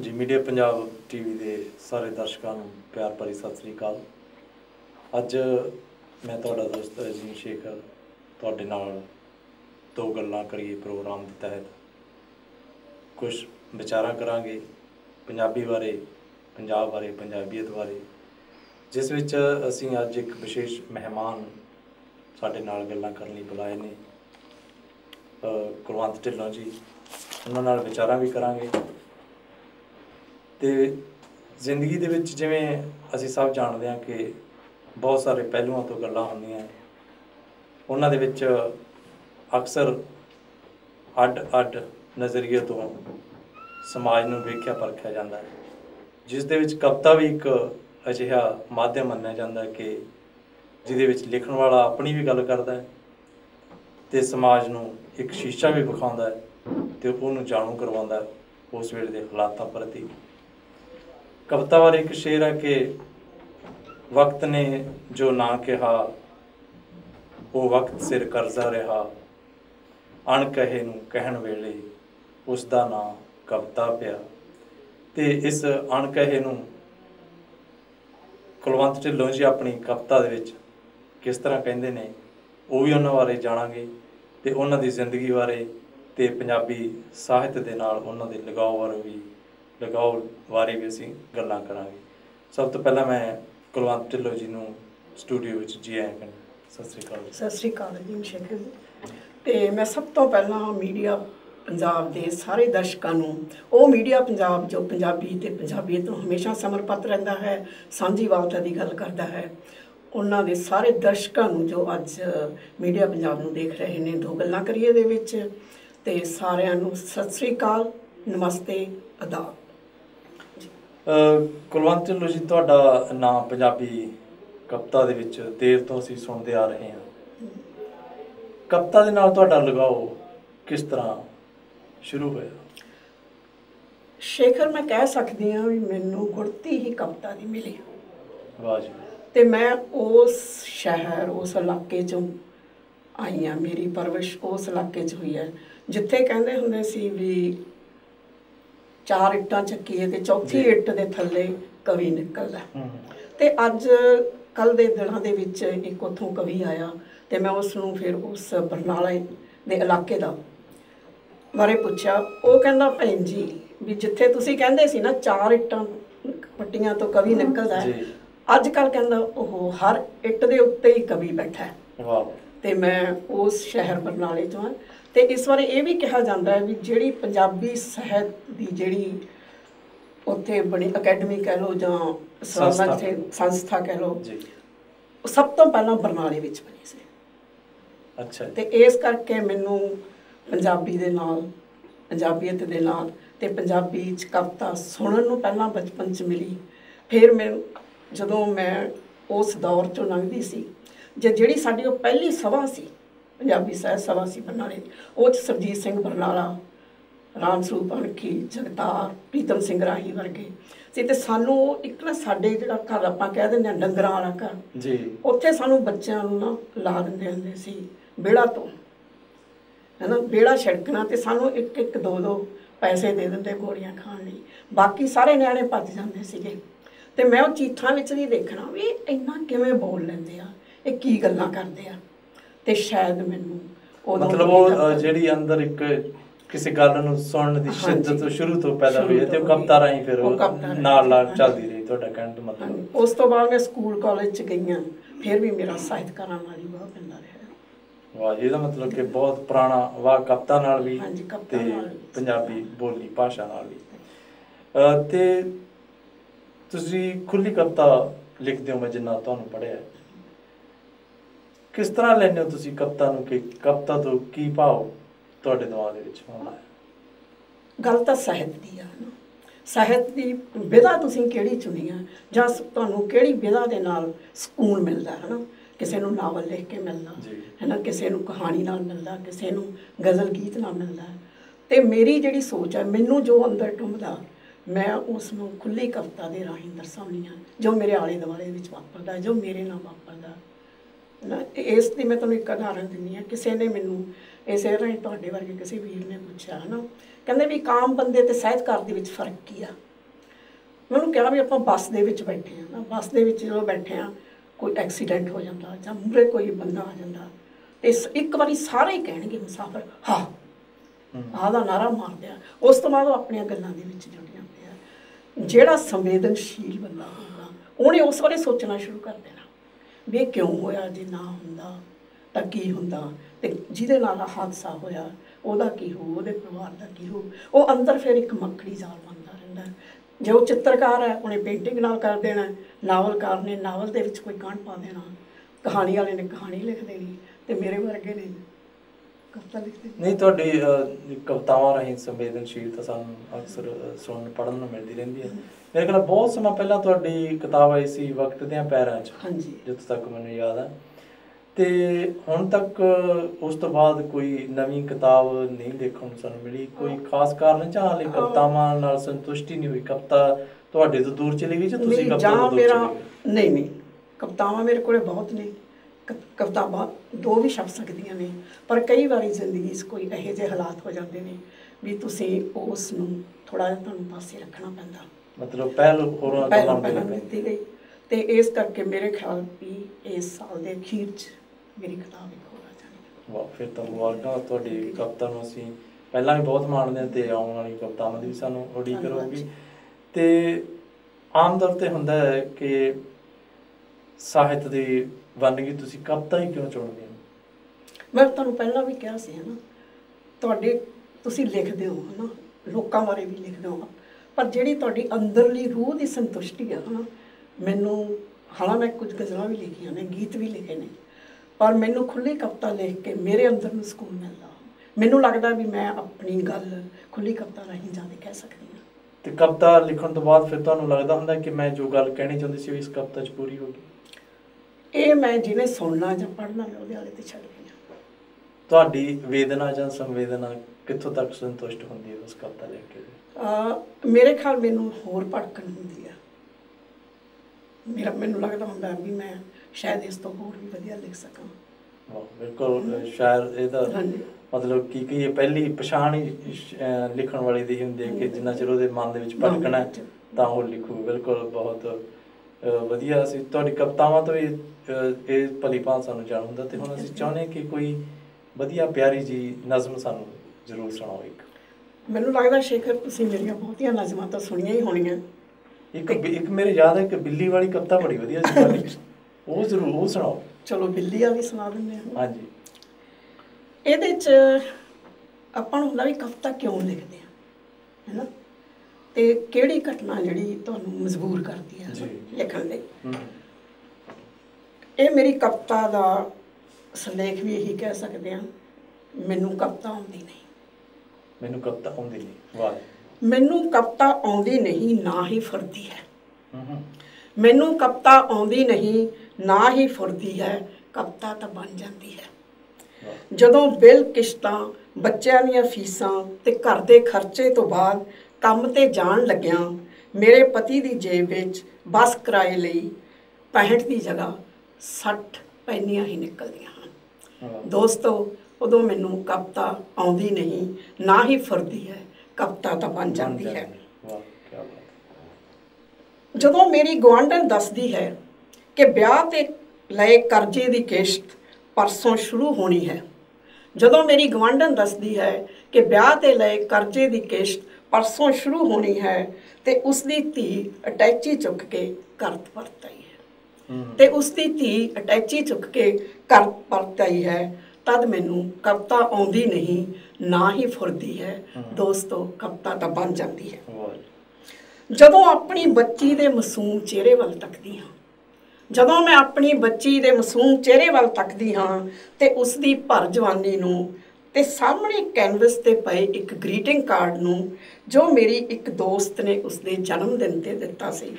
जी media Punjab TV के सारे दर्शकों को प्यार भरी सत श्री अकाल। अज मैं तुहाडा दोस्त अजीम शेखर तुहाडे नाल दो गल्लां करिए प्रोग्राम के तहत कुछ विचारां करांगे पंजाबी बारे, पंजाब बारे, पंजाबीयत बारे, जिस विच असीं अज एक विशेष मेहमान साडे नाल गल्लां करन लई बुलाए ने कुलवंत ढिल्लों जी। उन्हां नाल विचारां भी करांगे ते जिंदगी दे विच जिवें असीं सब जाणदे हां कि बहुत सारे पहलुआं तो गल्लां हुंदियां उन्हां दे विच अक्सर अड अड नज़रिए तो समाज नूं वेख्या परखिया जांदा है, जिस दे विच कविता भी एक अजिहा माध्यम मन्निया जांदा है कि जिहदे विच लिखण वाला अपनी भी गल करदा है ते समाज नूं एक शीशा भी विखाउंदा है ते उहनूं जाणू करवाउंदा है उस वेले दे हालातां प्रति। कविता बारे एक शेर है कि वक्त ने जो ना कहा वो वक्त सिर करजा रहा, अणकहे नूं कहण वेले उसदा नां कविता पिया। ते इस अणकहे नूं कुलवंत ढिल्लों जी अपनी कविता दे विच किस तरह कहिंदे ने वो भी उन्हां बारे जाणांगे ते उन्हां दी जिंदगी बारे ते पंजाबी साहित्य दे नाल उन्हां दे लगाव बारे भी असीं गल्लां करांगे। सब तो पहला मैं कुलवंत ढिल्लों जी नूं स्टूडियो विच जी आया कहना। सत श्री अकाल। सत श्री अकाल जी शेखर जी। ते मैं सब तो पहला मीडिया पंजाब के सारे दर्शकों नूं वो मीडिया पंजाब जो पंजाबी ते पंजाबीयत नूं हमेशा समर्पित रहिंदा है, सांझीवालता की गल करता है, उन्हां दे सारे दर्शकों नूं जो अज मीडिया पंजाब नूं देख रहे हैं दो गल्लां करिए दे विच ते सारिआं नूं सत श्री अकाल, नमस्ते, आदाब। कुलवंत ढिल्लों जी तुहाडा नाम पंजाबी कविता दे विच देर तो असीं सुणदे आ रहे हैं। कविता दे नाल तुहाडा लगाव किस तरह शुरू होया? शेखर मैं कह सकती हाँ भी मैनू गुड़ती ही कविता की मिली। वाह जी। ते मैं उस शहर उस इलाके चों आई हाँ, मेरी परवरिश उस इलाके च हुई है जिथे कहंदे हुंदे सी भी चार इट्टां चक्कीए ते चौथी इट्ट दे थल्ले कवि निकलदा। ते अज कल दे दिनां दे विच एक उत्थों कवि आया ते मैं उसनूं फिर उस बरनाले दे इलाके दा बारे पुछया। वो कहंदा भैन जी भी जिथे तुसीं कहंदे सी ना चार इट्टां पट्टियां तो कवि निकलदा है, अज कल कहंदा ओह हर इट्ट दे उत्ते ही कवि बैठा है। वाह। ते मैं उस शहर बरनाले चों हाँ ते इस बारे ये भी कहा जाता है भी जिहड़ी पंजाबी साहित्य की जिहड़ी उत्थे बनी अकैडमी कह लो जां संस्था कह लो, सब तो पहला बरनाले विच बनी सी। अच्छा। ते इस करके मैनू पंजाबी दे नाल पंजाबीयत दे नाल ते पंजाबी च कविता सुनन नूं पहला बचपन च मिली। फिर मैं जदों मैं उस दौर चों लंघदी सी जिहड़ी साडी वो पहली सभा सी पंजाबी साहित्य सभा सी बरनाले, वो सरजीत सिंह बरनाला, राम स्वरूप अणखी, जगतार, प्रीतम सिंह राही वर्गे सी। ते सानू एक ना साडे जिहड़ा घर आपां कह दिंदे आ डंगरां वाला घर जी, उत्थे सानू बच्चों नूं ना ला दिंदे हुंदे सी बेड़ा तो है ना, बेड़ा छिड़कना ते सानू एक एक दो दो पैसे दे दिंदे गोलियां खाण लई, बाकी सारे निआणे भज जांदे सीगे। ते मैं वो चीथां विच भी देखना भी इन्ना किवें बोल लैंदे आ, ये की गल्लां करदे आ। ते शायद मैनू मतलब वो जिहड़ी अंदर एक किसी गल नूं सुणन दी शिद्दत शुरू तो पैदा हुई है ते कविता राहीं फिर नाल नाल चलदी रही। तुहाडा कहण दा मतलब उस तो बाद मैं स्कूल कॉलेज च गई हाँ, फिर भी मेरा साहित्यकारां नाल ही बहुत पैंदा रहा। वाह, ਇਹਦਾ मतलब कि बहुत पुराना वाह कविता नाल भी ते पंजाबी बोली भाषा नाल भी। ते तुसीं खुली कविता लिखदे हो, मैं जिन्ना तुहानूं पढ़िआ, किस तरह लैंदे हो तुसीं कविता नूं कि कविता तो की भाव तुहाडे दिमाग दे विच आउंदा है? गल तां साहित्य दी आ ना, साहित्य दी विधा तुसीं किहड़ी चुनी आ जां तुहानूं किहड़ी विधा दे नाल सकून मिलदा है ना। किसी नूं नावल लिख के मिलदा है ना, किसी नूं कहानी नाल मिलदा, किसी नूं गज़ल गीत नाल मिलदा। ते मेरी जिहड़ी सोच है मैनूं जो अंदर टुंबदा मैं उसनूं खुली कविता दे राहीं दर्शाउंदी आ, जो मेरे आले दुआले विच वापरदा, जो मेरे नाल वापरदा ना। इस दी मैं तुहानूं एक उदाहरण दिंदी आ। किसी ने मैनूं इसे राहीं तुहाडे वर्गे किसी वीर ने पुछया है ना, कहंदे भी एक आम बंदे ते साहित्यकार दे विच फर्क की आ। ਮੈਂ ਉਹਨੂੰ ਕਿਹਾ ਵੀ ਆਪਾਂ ਬੱਸ ਦੇ ਵਿੱਚ ਬੈਠੇ ਹਾਂ ਨਾ, ਬੱਸ ਦੇ ਵਿੱਚ ਜਦੋਂ ਬੈਠੇ ਹਾਂ ਕੋਈ ਐਕਸੀਡੈਂਟ ਹੋ ਜਾਂਦਾ ਜਾਂ ਮੂਹਰੇ ਕੋਈ ਬੰਦਾ ਆ ਜਾਂਦਾ ਤੇ ਇੱਕ ਵਾਰੀ ਸਾਰੇ ਹੀ ਕਹਿਣਗੇ ਮੁਸਾਫਰ ਹਾਂ ਆਹ ਦਾ ਨਾਰਾ ਮਾਰਦੇ ਆ। ਉਸ ਤੋਂ ਬਾਅਦ ਉਹ ਆਪਣੀਆਂ ਗੱਲਾਂ ਦੇ ਵਿੱਚ ਜੁੜ ਜਾਂਦੇ ਆ। ਜਿਹੜਾ ਸੰਵੇਦਨਸ਼ੀਲ ਬੰਦਾ ਹੋਊਗਾ ਉਹਨੇ ਉਸ ਬਾਰੇ ਸੋਚਣਾ ਸ਼ੁਰੂ ਕਰ ਦੇਣਾ ਵੀ ਇਹ ਕਿਉਂ ਹੋਇਆ, ਜੇ ਨਾ ਹੁੰਦਾ ਤਾਂ ਕੀ ਹੁੰਦਾ, ਤੇ ਜਿਹਦੇ ਨਾਲ ਹਾਦਸਾ ਹੋਇਆ ਉਹਦਾ ਕੀ ਹੋਊ, ਉਹਦੇ ਪਰਿਵਾਰ ਦਾ ਕੀ ਹੋਊ। ਉਹ ਅੰਦਰ ਫਿਰ ਇੱਕ ਮੱਖੜੀ ਜਾਲ ਬਣਦਾ ਰਹਿੰਦਾ। ਜੇ ਉਹ ਚਿੱਤਰਕਾਰ ਹੈ ਉਹਨੇ ਪੇਂਟਿੰਗ ਨਾਲ ਕਰ ਦੇਣਾ, ਨਾਵਲਕਾਰ ਨੇ ਨਾਵਲ ਦੇ ਵਿੱਚ ਕੋਈ ਕਾਂਡ ਪਾ ਦੇਣਾ, ਕਹਾਣੀ ਵਾਲੇ ਨੇ ਕਹਾਣੀ ਲਿਖ ਦੇਣੀ, ਤੇ ਮੇਰੇ ਵਰਗੇ ਨੇ ਕਵਿਤਾ ਲਿਖ ਦੇਣੀ। ਨਹੀਂ, ਤੁਹਾਡੀ ਕਵਿਤਾਵਾਂ ਰਾਹੀਂ ਸੰਵੇਦਨਸ਼ੀਲਤਾ ਸਾਨੂੰ ਅਕਸਰ ਸੁਣਨ ਪੜ੍ਹਨ ਨੂੰ ਮਿਲਦੀ ਰਹਿੰਦੀ ਹੈ। ਮੇਰੇ ਖਿਆਲ ਬਹੁਤ ਸਮਾਂ ਪਹਿਲਾਂ ਤੁਹਾਡੀ ਕਿਤਾਬ ਆਈ ਸੀ ਵਕਤ ਦਿਆਂ ਪੈਰਾਂ 'ਚ, ਹਾਂਜੀ, ਜਿੱਥੋਂ ਤੱਕ ਮੈਨੂੰ ਯਾਦ ਹੈ, ਤੇ ਹੁਣ ਤੱਕ ਉਸ ਤੋਂ ਬਾਅਦ ਕੋਈ ਨਵੀਂ ਕਿਤਾਬ ਨਹੀਂ ਦੇਖਣ ਨੂੰ ਸਾਨੂੰ ਮਿਲੀ। ਕੋਈ ਖਾਸ ਕਾਰਨ ਜਾਂ ਹਾਲੇ ਕਵਿਤਾਵਾਂ ਨਾਲ ਸੰਤੁਸ਼ਟੀ ਨਹੀਂ ਹੋਈ? ਕਵਿਤਾ ਤੁਹਾਡੇ ਤੋਂ ਦੂਰ ਚਲੀ ਗਈ ਜਾਂ ਤੁਸੀਂ ਕਵਿਤਾ ਤੋਂ ਦੂਰ ਚਲੇ ਗਏ? ਨਹੀਂ, ਕਵਿਤਾਵਾਂ ਮੇਰੇ ਕੋਲੇ ਬਹੁਤ ਨੇ। ਕਵਿਤਾਵਾਂ ਦੋ ਵੀ ਛਪ ਸਕਦੀਆਂ ਨੇ, ਪਰ ਕਈ ਵਾਰੀ ਜ਼ਿੰਦਗੀ 'ਚ ਕੋਈ ਇਹੋ ਜਿਹੇ ਹਾਲਾਤ ਹੋ ਜਾਂਦੇ ਨੇ ਵੀ ਤੁਸੀਂ ਉਸ ਨੂੰ ਥੋੜ੍ਹਾ ਜਿਹਾ ਤੁਹਾਨੂੰ ਪਾਸੇ ਰੱਖਣਾ ਪੈਂਦਾ। ਮਤਲਬ ਪਹਿਲ ਹੋਰਾਂ ਪਹਿਲਾਂ ਦਿੱਤੀ ਗਈ, ਤੇ ਇਸ ਕਰਕੇ ਮੇਰੇ ਖਿਆਲ ਵੀ ਇਸ ਸਾਲ ਦੇ ਅਖੀਰ 'ਚ ਮੇਰੀ ਕਿਤਾਬ ਇੱਕ ਹੋਰ ਆ ਜਾਣੀ। ਵਾਹ, ਫਿਰ ਤਾਂ ਮੁਬਾਰਕਾਂ। ਤੁਹਾਡੀ ਕਵਿਤਾ ਨੂੰ ਅਸੀਂ ਪਹਿਲਾਂ ਵੀ ਬਹੁਤ ਮਾਣਦੇ ਹਾਂ ਤੇ ਆਉਣ ਵਾਲੀ ਕਵਿਤਾਵਾਂ ਦੀ ਵੀ ਸਾਨੂੰ ਉਡੀਕ ਰਹੂਗੀ। ਤੇ ਆਮ ਤੌਰ ਤੇ ਹੁੰਦਾ ਹੈ ਕਿ ਸਾਹਿਤ ਦੀ ਵੰਨਗੀ ਤੁਸੀਂ ਕਵਿਤਾ ਹੀ ਕਿਉਂ ਚੁਣਦੇ ਹੋ? ਮੈਂ ਤੁਹਾਨੂੰ ਪਹਿਲਾਂ ਵੀ ਕਿਹਾ ਸੀ ਹੈ ਨਾ, ਤੁਸੀਂ ਲਿਖਦੇ ਹੋ ਹੈ ਨਾ, ਲੋਕਾਂ ਬਾਰੇ ਵੀ ਲਿਖਦੇ ਹੋ, ਪਰ ਜਿਹੜੀ ਤੁਹਾਡੀ ਅੰਦਰਲੀ ਰੂਹ ਦੀ ਸੰਤੁਸ਼ਟੀ ਹੈ ਨਾ, ਮੈਨੂੰ ਹਾਲਾਂ ਮੈਂ ਕੁਝ ਗਜ਼ਲਾਂ ਵੀ ਲਿਖੀਆਂ ਨੇ, ਗੀਤ ਵੀ ਲਿਖੇ ਨੇ, ਪਰ ਮੈਨੂੰ ਖੁੱਲ੍ਹੀ ਕਵਿਤਾ ਲਿਖ ਕੇ ਮੇਰੇ ਅੰਦਰ ਨੂੰ ਸਕੂਨ ਮਿਲਦਾ। ਮੈਨੂੰ ਲੱਗਦਾ ਵੀ ਮੈਂ ਆਪਣੀ ਗੱਲ ਖੁੱਲ੍ਹੀ ਕਵਿਤਾ ਰਾਹੀਂ ਜਾ ਕੇ ਕਹਿ ਸਕਦੀ ਹਾਂ। ਤੇ ਕਵਿਤਾ ਲਿਖਣ ਤੋਂ ਬਾਅਦ ਫਿਰ ਤੁਹਾਨੂੰ ਲੱਗਦਾ ਹੁੰਦਾ ਕਿ ਮੈਂ ਜੋ ਗੱਲ ਕਹਿਣੀ ਚਾਹੁੰਦੀ ਸੀ ਇਸ ਕਵਿਤਾ 'ਚ ਪੂਰੀ ਹੋ ਗਈ? ਇਹ ਮੈਂ ਜਿਹਨੇ ਸੁਣਨਾ ਜਾਂ ਪੜ੍ਹਨਾ ਉਹਦੇ ਵਾਲੇ ਤੇ ਛੱਡ ਗਈ ਹਾਂ। ਤੁਹਾਡੀ ਵੇਦਨਾ ਜਾਂ ਸੰਵੇਦਨਾ ਕਿੱਥੋਂ ਤੱਕ ਸੰਤੁਸ਼ਟ ਹੁੰਦੀ ਹੈ ਉਸ ਕਵਿਤਾ ਲਿਖ ਕੇ? ਮੇਰੇ ਖਿਆਲ ਮੈਨੂੰ ਹੋਰ ਭੜਕਣ ਹੁੰਦੀ ਆ। ਮੈਨੂੰ ਲੱਗਦਾ ਹੁੰਦਾ ਵੀ ਮੈਂ ਸ਼ਾਇਦ ਇਸ ਤੋਂ ਹੋਰ ਵੀ ਵਧੀਆ ਲਿਖ ਸਕਾਂ। ਬਿਲਕੁਲ, ਸ਼ਾਇਦ ਇਹਦਾ ਮਤਲਬ ਕੀ ਕਹੀਏ, ਪਹਿਲੀ ਪਛਾਣ ਹੀ ਲਿਖਣ ਵਾਲੀ ਦੀ ਹੁੰਦੀ ਹੈ ਕਿ ਜਿੰਨਾ ਚਿਰ ਉਹਦੇ ਮਨ ਦੇ ਵਿੱਚ ਭਟਕਣਾ ਤਾਂ ਉਹ ਲਿਖੂ। ਬਿਲਕੁਲ, ਬਹੁਤ ਵਧੀਆ। ਅਸੀਂ ਤੁਹਾਡੀ ਕਵਿਤਾਵਾਂ ਤੋਂ ਇਹ ਭਲੀ ਭਾਂਤ ਸਾਨੂੰ ਜਾਣ ਹੁੰਦਾ, ਤੇ ਹੁਣ ਅਸੀਂ ਚਾਹੁੰਦੇ ਕਿ ਕੋਈ ਵਧੀਆ ਪਿਆਰੀ ਜੀ ਨਜ਼ਮ ਸਾਨੂੰ ਜ਼ਰੂਰ ਸੁਣਾਓ ਇੱਕ। ਮੈਨੂੰ ਲੱਗਦਾ ਸ਼ੇਖਰ ਤੁਸੀਂ ਮੇਰੀਆਂ ਬਹੁਤੀਆਂ ਨਜ਼ਮਾਂ ਤਾਂ ਸੁਣੀਆਂ ਹੀ ਹੋਣੀਆਂ। ਇੱਕ ਮੇਰੇ ਯਾਦ ਹੈ ਕਿ ਬਿੱਲੀ ਵਾਲੀ ਕਵਿਤਾ ਬੜੀ ਵਧੀਆ ਸੀ, ਉਹ ਜ਼ਰੂਰ ਉਹ ਸੁਣਾਓ। ਚਲੋ ਬਿੱਲੀ ਵਾਲੀ ਸੁਣਾ ਦਿੰਦੇ ਹਾਂ। ਹਾਂਜੀ। ਇਹਦੇ 'ਚ ਆਪਾਂ ਨੂੰ ਹੁੰਦਾ ਵੀ ਕਵਿਤਾ ਕਿਉਂ ਲਿਖਦੇ ਹਾਂ, ਹੈ ਨਾ, ਤੇ ਕਿਹੜੀ ਘਟਨਾ ਜਿਹੜੀ ਤੁਹਾਨੂੰ ਮਜਬੂਰ ਕਰਦੀ ਹੈ ਲਿਖਣ ਲਈ। ਇਹ ਮੇਰੀ ਕਵਿਤਾ ਦਾ ਸਿਰਲੇਖ ਵੀ ਇਹੀ ਕਹਿ ਸਕਦੇ ਹਾਂ, ਮੈਨੂੰ ਕਵਿਤਾ ਆਉਂਦੀ ਨਹੀਂ। ਮੈਨੂੰ ਕਵਿਤਾ ਆਉਂਦੀ ਨਹੀਂ। ਵਾਹ। ਮੈਨੂੰ ਕਵਿਤਾ ਆਉਂਦੀ ਨਹੀਂ, ਨਾ ਹੀ ਫੁਰਦੀ ਹੈ। ਮੈਨੂੰ ਕਵਿਤਾ ਆਉਂਦੀ ਨਹੀਂ, ਨਾ ਹੀ ਫੁਰਦੀ ਹੈ, ਕਵਿਤਾ ਤਾਂ ਬਣ ਜਾਂਦੀ ਹੈ। ਜਦੋਂ ਬਿੱਲ, ਕਿਸ਼ਤਾਂ, ਬੱਚਿਆਂ ਦੀਆਂ ਫੀਸਾਂ ਤੇ ਘਰ ਦੇ ਖਰਚੇ ਤੋਂ ਬਾਅਦ ਕੰਮ ਤੇ ਜਾਣ ਲੱਗਿਆਂ ਮੇਰੇ ਪਤੀ ਦੀ ਜੇਬ ਵਿੱਚ ਬੱਸ ਕਿਰਾਏ ਲਈ 65 ਦੀ ਜਗ੍ਹਾ 60 ਪੈਨੀਆਂ ਹੀ ਨਿਕਲਦੀਆਂ ਹਨ। ਦੋਸਤੋ, ਉਦੋਂ ਮੈਨੂੰ ਕਵਿਤਾ ਆਉਂਦੀ ਨਹੀਂ, ਨਾ ਹੀ ਫੁਰਦੀ ਹੈ, ਕਵਿਤਾ ਤਾਂ ਬਣ ਜਾਂਦੀ ਹੈ। ਜਦੋਂ ਮੇਰੀ ਗੁਆਂਢਣ ਦੱਸਦੀ ਹੈ ਕਿ ਵਿਆਹ ਤੇ ਲਏ ਕਰਜ਼ੇ ਦੀ ਕਿਸ਼ਤ ਪਰਸੋਂ ਸ਼ੁਰੂ ਹੋਣੀ ਹੈ, ਜਦੋਂ ਮੇਰੀ ਗੁਆਂਢਣ ਦੱਸਦੀ ਹੈ ਕਿ ਵਿਆਹ ਤੇ ਲਏ ਕਰਜ਼ੇ ਦੀ ਕਿਸ਼ਤ ਪਰਸੋਂ ਸ਼ੁਰੂ ਹੋਣੀ ਹੈ ਤੇ ਉਸਦੀ ਧੀ ਅਟੈਚੀ ਚੁੱਕ ਕੇ ਘਰ ਪਰਤ ਆਈ ਹੈ, ਤੇ ਉਸਦੀ ਧੀ ਅਟੈਚੀ ਚੁੱਕ ਕੇ ਘਰ ਪਰਤ ਆਈ ਹੈ, ਤਦ ਮੈਨੂੰ ਕਵਿਤਾ ਆਉਂਦੀ ਨਹੀਂ, ਨਾ ਹੀ ਫੁਰਦੀ ਹੈ। ਦੋਸਤੋ, ਕਵਿਤਾ ਤਾਂ ਬਣ ਜਾਂਦੀ ਹੈ। ਜਦੋਂ ਆਪਣੀ ਬੱਚੀ ਦੇ ਮਾਸੂਮ ਚਿਹਰੇ ਵੱਲ ਤੱਕਦੀ ਹਾਂ, ਜਦੋਂ ਮੈਂ ਆਪਣੀ ਬੱਚੀ ਦੇ ਮਾਸੂਮ ਚਿਹਰੇ ਵੱਲ ਤੱਕਦੀ ਹਾਂ ਤੇ ਉਸਦੀ ਭਰ ਜਵਾਨੀ ਨੂੰ ਤੇ ਸਾਹਮਣੇ ਕੈਨਵਸ ਤੇ ਪਏ ਇੱਕ ਗ੍ਰੀਟਿੰਗ ਕਾਰਡ ਨੂੰ ਜੋ ਮੇਰੀ ਇੱਕ ਦੋਸਤ ਨੇ ਉਸਦੇ ਜਨਮ ਦਿਨ ਤੇ ਦਿੱਤਾ ਸੀ।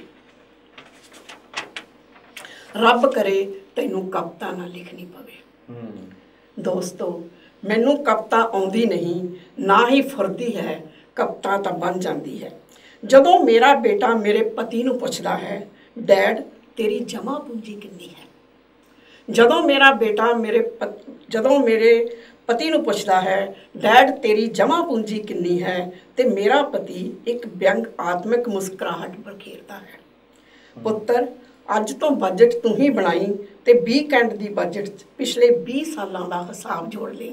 ਰੱਬ ਕਰੇ ਤੈਨੂੰ ਕਵਿਤਾ ਨਾ ਲਿਖਣੀ ਪਵੇ। ਦੋਸਤੋ, ਮੈਨੂੰ ਕਵਿਤਾ ਆਉਂਦੀ ਨਹੀਂ, ਨਾ ਹੀ ਫੁਰਦੀ ਹੈ, ਕਵਿਤਾ ਤਾਂ ਬਣ ਜਾਂਦੀ ਹੈ। ਜਦੋਂ ਮੇਰਾ ਬੇਟਾ ਮੇਰੇ ਪਤੀ ਨੂੰ ਪੁੱਛਦਾ ਹੈ, ਡੈਡ ਤੇਰੀ ਜਮ੍ਹਾਂ ਪੂੰਜੀ ਕਿੰਨੀ ਹੈ? ਜਦੋਂ ਮੇਰੇ ਪਤੀ ਨੂੰ ਪੁੱਛਦਾ ਹੈ, ਡੈਡ ਤੇਰੀ ਜਮ੍ਹਾਂ ਪੂੰਜੀ ਕਿੰਨੀ ਹੈ? ਤੇ ਮੇਰਾ ਪਤੀ ਇੱਕ ਵਿਅੰਗ ਆਤਮਿਕ ਮੁਸਕਰਾਹਟ ਬਖੇਰਦਾ ਹੈ, ਪੁੱਤਰ ਅੱਜ ਤੋਂ ਬਜਟ ਤੂੰ ਹੀ ਬਣਾਈ ਤੇ ਵੀਕਐਂਡ ਦੀ ਬਜਟ 'ਚ ਪਿਛਲੇ 20 ਸਾਲਾਂ ਦਾ ਹਿਸਾਬ ਜੋੜ ਲਈ।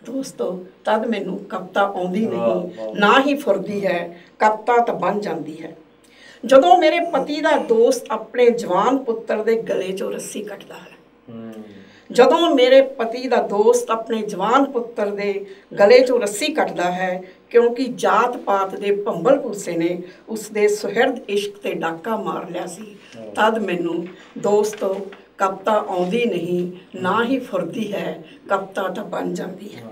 ਦੋਸਤੋ, ਤਦ ਮੈਨੂੰ ਕਵਿਤਾ ਆਉਂਦੀ ਨਹੀਂ, ਨਾ ਹੀ ਫੁਰਦੀ ਹੈ, ਕਵਿਤਾ ਤਾਂ ਬਣ ਜਾਂਦੀ ਹੈ ਜਦੋਂ ਮੇਰੇ ਪਤੀ ਦਾ ਦੋਸਤ ਆਪਣੇ ਜਵਾਨ ਪੁੱਤਰ ਦੇ ਗਲੇ 'ਚੋਂ ਰੱਸੀ ਕੱਟਦਾ ਹੈ। ਜਦੋਂ ਮੇਰੇ ਪਤੀ ਦਾ ਦੋਸਤ ਆਪਣੇ ਜਵਾਨ ਪੁੱਤਰ ਦੇ ਗਲੇ 'ਚੋਂ ਰੱਸੀ ਕੱਟਦਾ ਹੈ ਕਿਉਂਕਿ ਜਾਤ ਪਾਤ ਦੇ ਭੰਬਲ ਭੂਸੇ ਨੇ ਉਸ ਦੇ ਸੁਹਿਰਦ ਇਸ਼ਕ 'ਤੇ ਡਾਕਾ ਮਾਰ ਲਿਆ ਸੀ, ਤਦ ਮੈਨੂੰ ਦੋਸਤੋ ਕਵਿਤਾ ਆਉਂਦੀ ਨਹੀਂ, ਨਾ ਹੀ ਫੁਰਦੀ ਹੈ, ਕਵਿਤਾ ਤਾਂ ਬਣ ਜਾਂਦੀ ਹੈ।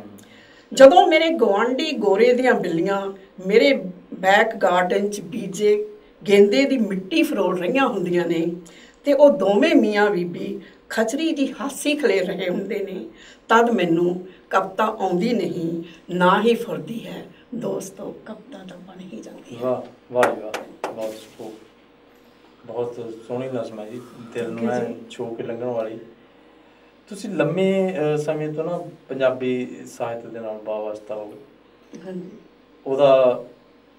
ਜਦੋਂ ਮੇਰੇ ਗੁਆਂਢੀ ਗੋਰੇ ਦੀਆਂ ਬਿੱਲੀਆਂ ਮੇਰੇ ਬੈਕ ਗਾਰਡਨ 'ਚ ਬੀਜੇ ਗੇਂਦੇ ਦੀ ਮਿੱਟੀ ਫਰੋਲ ਰਹੀਆਂ ਹੁੰਦੀਆਂ ਨੇ ਤੇ ਉਹ ਦੋਵੇਂ ਮੀਆਂ ਬੀਬੀ ਖਚਰੀ ਦੀ ਹਾਸੀ ਖਲੇਰ ਰਹੇ ਹੁੰਦੇ ਨੇ, ਤਦ ਮੈਨੂੰ ਕਵਿਤਾ ਆਉਂਦੀ ਨਹੀਂ, ਨਾ ਹੀ ਫੁਰਦੀ ਹੈ। ਦੋਸਤੋ, ਕਵਿਤਾ ਤਾਂ ਬਣ ਹੀ ਜਾਂਦੀ ਹੈ। ਵਾਹ ਵਾਹ ਵਾਹ, ਬਹੁਤ ਸੋਹਣੀ ਨਜ਼ਮ ਹੈ ਜੀ, ਦਿਲ ਨੂੰ ਐ ਛੂਹ ਕੇ ਲੰਘਣ ਵਾਲੀ। ਤੁਸੀਂ ਲੰਮੇ ਸਮੇਂ ਤੋਂ ਨਾ ਪੰਜਾਬੀ ਸਾਹਿਤ ਦੇ ਨਾਲ ਵਾਬਸਤਾ ਹੋ ਗਏ। ਹਾਂਜੀ। ਉਹਦਾ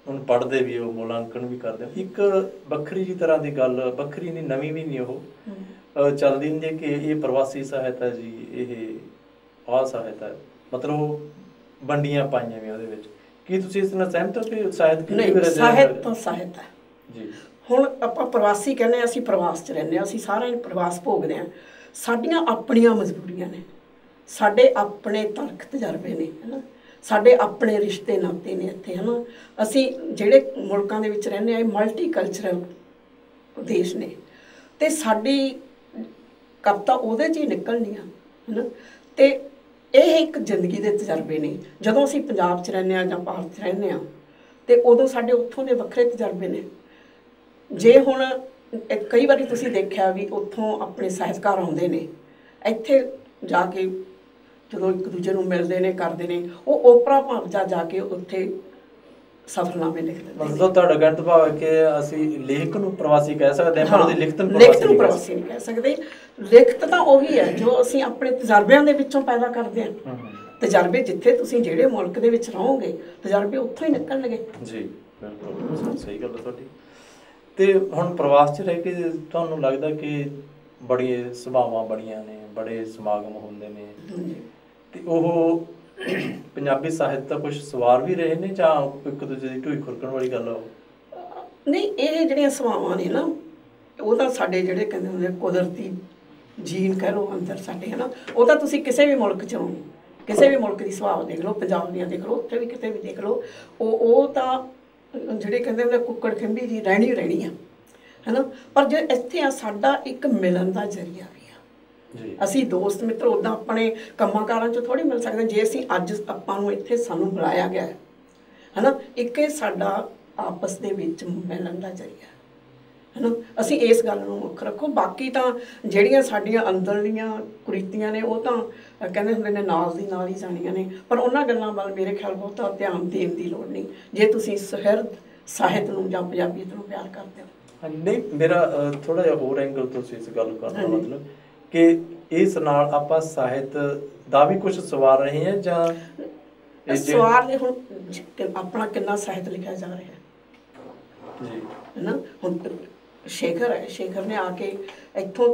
ਹੁਣ ਪੜ੍ਹਦੇ ਵੀ ਹੋ, ਮੁਲਾਂਕਣ ਵੀ ਕਰਦੇ ਹੋ। ਇੱਕ ਵੱਖਰੀ ਜਿਹੀ ਤਰ੍ਹਾਂ ਦੀ ਗੱਲ, ਵੱਖਰੀ ਨਹੀਂ, ਨਵੀਂ ਵੀ ਨਹੀਂ, ਉਹ ਚੱਲਦੀ ਹੁੰਦੀ ਹੈ ਕਿ ਇਹ ਪ੍ਰਵਾਸੀ ਸਾਹਿਤ ਹੈ ਜੀ, ਇਹ ਆਹ ਸਾਹਿਤ ਹੈ, ਮਤਲਬ ਵੰਡੀਆਂ ਪਾਈਆਂ ਵੀ ਉਹਦੇ ਵਿੱਚ। ਕੀ ਤੁਸੀਂ ਇਸ ਨਾਲ ਸਹਿਮਤ ਹੋ ਕਿ ਸਾਹਿਤ ਨਹੀਂ, ਸਾਹਿਤ ਤਾਂ ਸਾਹਿਤ ਹੈ ਜੀ। ਹੁਣ ਆਪਾਂ ਪ੍ਰਵਾਸੀ ਕਹਿੰਦੇ ਹਾਂ, ਅਸੀਂ ਪ੍ਰਵਾਸ 'ਚ ਰਹਿੰਦੇ ਹਾਂ, ਅਸੀਂ ਸਾਰੇ ਪ੍ਰਵਾਸ ਭੋਗਦੇ ਹਾਂ। ਸਾਡੀਆਂ ਆਪਣੀਆਂ ਮਜਬੂਰੀਆਂ ਨੇ, ਸਾਡੇ ਆਪਣੇ ਤਲਖ ਤਜਰਬੇ ਨੇ, ਹੈ ਨਾ, ਸਾਡੇ ਆਪਣੇ ਰਿਸ਼ਤੇ ਨਾਤੇ ਨੇ ਇੱਥੇ, ਹੈ ਨਾ। ਅਸੀਂ ਜਿਹੜੇ ਮੁਲਕਾਂ ਦੇ ਵਿੱਚ ਰਹਿੰਦੇ ਹਾਂ, ਇਹ ਮਲਟੀ ਕਲਚਰਲ ਦੇਸ਼ ਨੇ ਅਤੇ ਸਾਡੀ ਕਵਿਤਾ ਉਹਦੇ 'ਚ ਹੀ ਨਿਕਲਣੀ ਆ, ਹੈ ਨਾ। ਅਤੇ ਇਹ ਇੱਕ ਜ਼ਿੰਦਗੀ ਦੇ ਤਜਰਬੇ ਨੇ। ਜਦੋਂ ਅਸੀਂ ਪੰਜਾਬ 'ਚ ਰਹਿੰਦੇ ਹਾਂ ਜਾਂ ਭਾਰਤ 'ਚ ਰਹਿੰਦੇ ਹਾਂ ਅਤੇ ਉਦੋਂ ਸਾਡੇ ਉੱਥੋਂ ਦੇ ਵੱਖਰੇ ਤਜਰਬੇ ਨੇ। ਜੇ ਹੁਣ ਕਈ ਵਾਰੀ ਤੁਸੀਂ ਦੇਖਿਆ ਵੀ ਉੱਥੋਂ ਆਪਣੇ ਸਾਹਿਤਕਾਰ ਆਉਂਦੇ ਨੇ, ਇੱਥੇ ਜਾ ਕੇ ਜਦੋਂ ਇੱਕ ਦੂਜੇ ਨੂੰ ਮਿਲਦੇ ਨੇ, ਕਰਦੇ ਨੇ, ਉਹ ਓਪਰਾ ਭਾਵ ਜਾ ਕੇ ਉੱਥੇ ਸਫ਼ਰਨਾਮੇ ਲਿਖਦੇ ਨੇ। ਮਤਲਬ ਤੁਹਾਡਾ ਕਹਿਣ ਦਾ ਭਾਵ ਹੈ ਕਿ ਅਸੀਂ ਲੇਖਕ ਨੂੰ ਪ੍ਰਵਾਸੀ ਕਹਿ ਸਕਦੇ ਹਾਂ, ਪਰ ਉਹਦੀ ਲਿਖਤ ਨੂੰ ਪ੍ਰਵਾਸੀ ਨਹੀਂ ਕਹਿ ਸਕਦੇ। ਲਿਖਤ ਤਾਂ ਉਹੀ ਹੈ ਜੋ ਅਸੀਂ ਆਪਣੇ ਤਜਰਬਿਆਂ ਦੇ ਵਿੱਚੋਂ ਪੈਦਾ ਕਰਦੇ ਹਾਂ। ਤਜਰਬੇ ਜਿੱਥੇ ਤੁਸੀਂ ਜਿਹੜੇ ਮੁਲਕ ਦੇ ਵਿੱਚ ਰਹੋਗੇ, ਤਜਰਬੇ ਉੱਥੋਂ ਹੀ ਨਿਕਲਣਗੇ। ਜੀ ਬਿਲਕੁਲ ਸਹੀ ਗੱਲ ਹੈ ਤੁਹਾਡੀ। ਅਤੇ ਹੁਣ ਪ੍ਰਵਾਸ 'ਚ ਰਹਿ ਕੇ ਤੁਹਾਨੂੰ ਲੱਗਦਾ ਕਿ ਬੜੀਆਂ ਸਭਾਵਾਂ ਬਣੀਆਂ ਨੇ, ਬੜੇ ਸਮਾਗਮ ਹੁੰਦੇ ਨੇ, ਅਤੇ ਉਹ ਪੰਜਾਬੀ ਸਾਹਿਤ ਦਾ ਕੁਛ ਸਵਾਰ ਵੀ ਰਹੇ ਨੇ ਜਾਂ ਇੱਕ ਦੂਜੇ ਦੀ ਢੂਈ ਖੁਰਕਣ ਵਾਲੀ ਗੱਲ ਆ? ਨਹੀਂ, ਇਹ ਜਿਹੜੀਆਂ ਸਭਾਵਾਂ ਨੇ ਨਾ, ਉਹ ਤਾਂ ਸਾਡੇ ਜਿਹੜੇ ਕਹਿੰਦੇ ਹੁੰਦੇ ਕੁਦਰਤੀ ਜੀਨ ਕਹਿ ਲਓ ਅੰਦਰ ਸਾਡੇ, ਹੈ ਨਾ। ਉਹ ਤਾਂ ਤੁਸੀਂ ਕਿਸੇ ਵੀ ਮੁਲਕ 'ਚ ਹੋ, ਕਿਸੇ ਵੀ ਮੁਲਕ ਦੀ ਸੁਭਾਅ ਦੇਖ ਲਓ, ਪੰਜਾਬ ਦੀਆਂ ਦੇਖ ਲਓ, ਉੱਥੇ ਵੀ ਕਿਤੇ ਵੀ ਦੇਖ ਲਓ, ਉਹ ਤਾਂ ਜਿਹੜੇ ਕਹਿੰਦੇ ਹੁੰਦੇ ਕੁੱਕੜ ਖੰਭੀ ਦੀ ਰਹਿਣੀ ਆ, ਹੈ ਨਾ। ਪਰ ਜੇ ਇੱਥੇ ਆ, ਸਾਡਾ ਇੱਕ ਮਿਲਣ ਦਾ ਜ਼ਰੀਆ ਵੀ ਆ। ਅਸੀਂ ਦੋਸਤ ਮਿੱਤਰ ਉੱਦਾਂ ਆਪਣੇ ਕੰਮਾਂ ਕਾਰਾਂ 'ਚ ਥੋੜ੍ਹੀ ਮਿਲ ਸਕਦੇ। ਜੇ ਅਸੀਂ ਅੱਜ ਆਪਾਂ ਨੂੰ ਇੱਥੇ ਸਾਨੂੰ ਬੁਲਾਇਆ ਗਿਆ ਹੈ ਨਾ, ਇੱਕ ਇਹ ਸਾਡਾ ਆਪਸ ਦੇ ਵਿੱਚ ਮਿਲਣ ਦਾ ਜ਼ਰੀਆ, ਹੈ ਨਾ। ਅਸੀਂ ਇਸ ਗੱਲ ਨੂੰ ਮੁੱਖ ਰੱਖੋ। ਬਾਕੀ ਤਾਂ ਜਿਹੜੀਆਂ ਸਾਡੀਆਂ ਅੰਦਰਲੀਆਂ ਕੁਰੀਤੀਆਂ ਨੇ, ਉਹ ਤਾਂ ਕਹਿੰਦੇ ਹੁੰਦੇ ਨੇ ਨਾਲ ਦੀ ਨਾਲ ਹੀ ਜਾਣੀਆਂ ਨੇ, ਪਰ ਉਹਨਾਂ ਗੱਲਾਂ ਵੱਲ ਮੇਰੇ ਖਿਆਲ ਬਹੁਤਾ ਧਿਆਨ ਦੇਣ ਦੀ ਲੋੜ ਨਹੀਂ ਜੇ ਤੁਸੀਂ ਸੁਹਿਰਦ ਸਾਹਿਤ ਨੂੰ ਜਾਂ ਪੰਜਾਬੀਅਤ ਨੂੰ ਪਿਆਰ ਕਰਦੇ ਹੋ। ਨਹੀਂ, ਮੇਰਾ ਥੋੜ੍ਹਾ ਜਿਹਾ ਹੋਰ ਐਂਗਲ ਤੋਂ ਇਸ ਗੱਲ ਕਰਨ ਦਾ ਮਤਲਬ ਕਿ ਇਸ ਨਾਲ ਆਪਾਂ ਸਾਹਿਤ ਦਾ ਵੀ ਕੁਛ ਸਵਾਰ ਰਹੇ ਹਾਂ ਜਾਂ ਸਵਾਰ ਨੇ। ਹੁਣ ਆਪਣਾ ਕਿੰਨਾ ਸਾਹਿਤ ਲਿਖਿਆ ਜਾ ਰਿਹਾ ਜੀ, ਹੈ ਨਾ। ਹੁਣ ਸ਼ੇਖਰ ਹੈ, ਸ਼ੇਖਰ ਨੇ ਆ ਕੇ ਇੱਥੋਂ,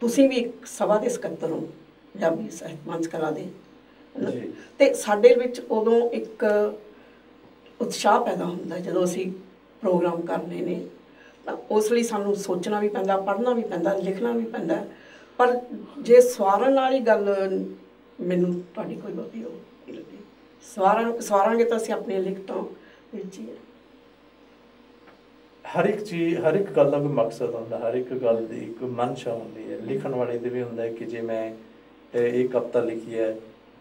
ਤੁਸੀਂ ਵੀ ਇੱਕ ਸਭਾ ਦੇ ਸਕੱਤਰ ਹੋ ਪੰਜਾਬੀ ਸਾਹਿਤ ਮੰਚ ਕਲਾ ਦੇ, ਹੈ ਨਾ। ਅਤੇ ਸਾਡੇ ਵਿੱਚ ਉਦੋਂ ਇੱਕ ਉਤਸ਼ਾਹ ਪੈਦਾ ਹੁੰਦਾ ਜਦੋਂ ਅਸੀਂ ਪ੍ਰੋਗਰਾਮ ਕਰਨੇ ਨੇ, ਤਾਂ ਉਸ ਲਈ ਸਾਨੂੰ ਸੋਚਣਾ ਵੀ ਪੈਂਦਾ, ਪੜ੍ਹਨਾ ਵੀ ਪੈਂਦਾ, ਲਿਖਣਾ ਵੀ ਪੈਂਦਾ। ਪਰ ਜੇ ਸਵਾਰਨ ਵਾਲੀ ਗੱਲ ਮੈਨੂੰ ਤੁਹਾਡੀ ਕੋਈ ਬਹੁਤੀ ਉਹ ਨਹੀਂ ਲੱਗੀ। ਸਵਾਰਾਂਗੇ ਤਾਂ ਅਸੀਂ ਆਪਣੀਆਂ ਲਿਖਤਾਂ ਵਿੱਚ ਹੀ। ਹਰ ਇੱਕ ਚੀਜ਼, ਹਰ ਇੱਕ ਗੱਲ ਦਾ ਕੋਈ ਮਕਸਦ ਹੁੰਦਾ, ਹਰ ਇੱਕ ਗੱਲ ਦੀ ਇੱਕ ਮਨਸ਼ਾ ਹੁੰਦੀ ਹੈ। ਲਿਖਣ ਵਾਲੇ ਦੇ ਵੀ ਹੁੰਦਾ ਕਿ ਜੇ ਮੈਂ ਇਹ ਕਵਿਤਾ ਲਿਖੀ ਹੈ,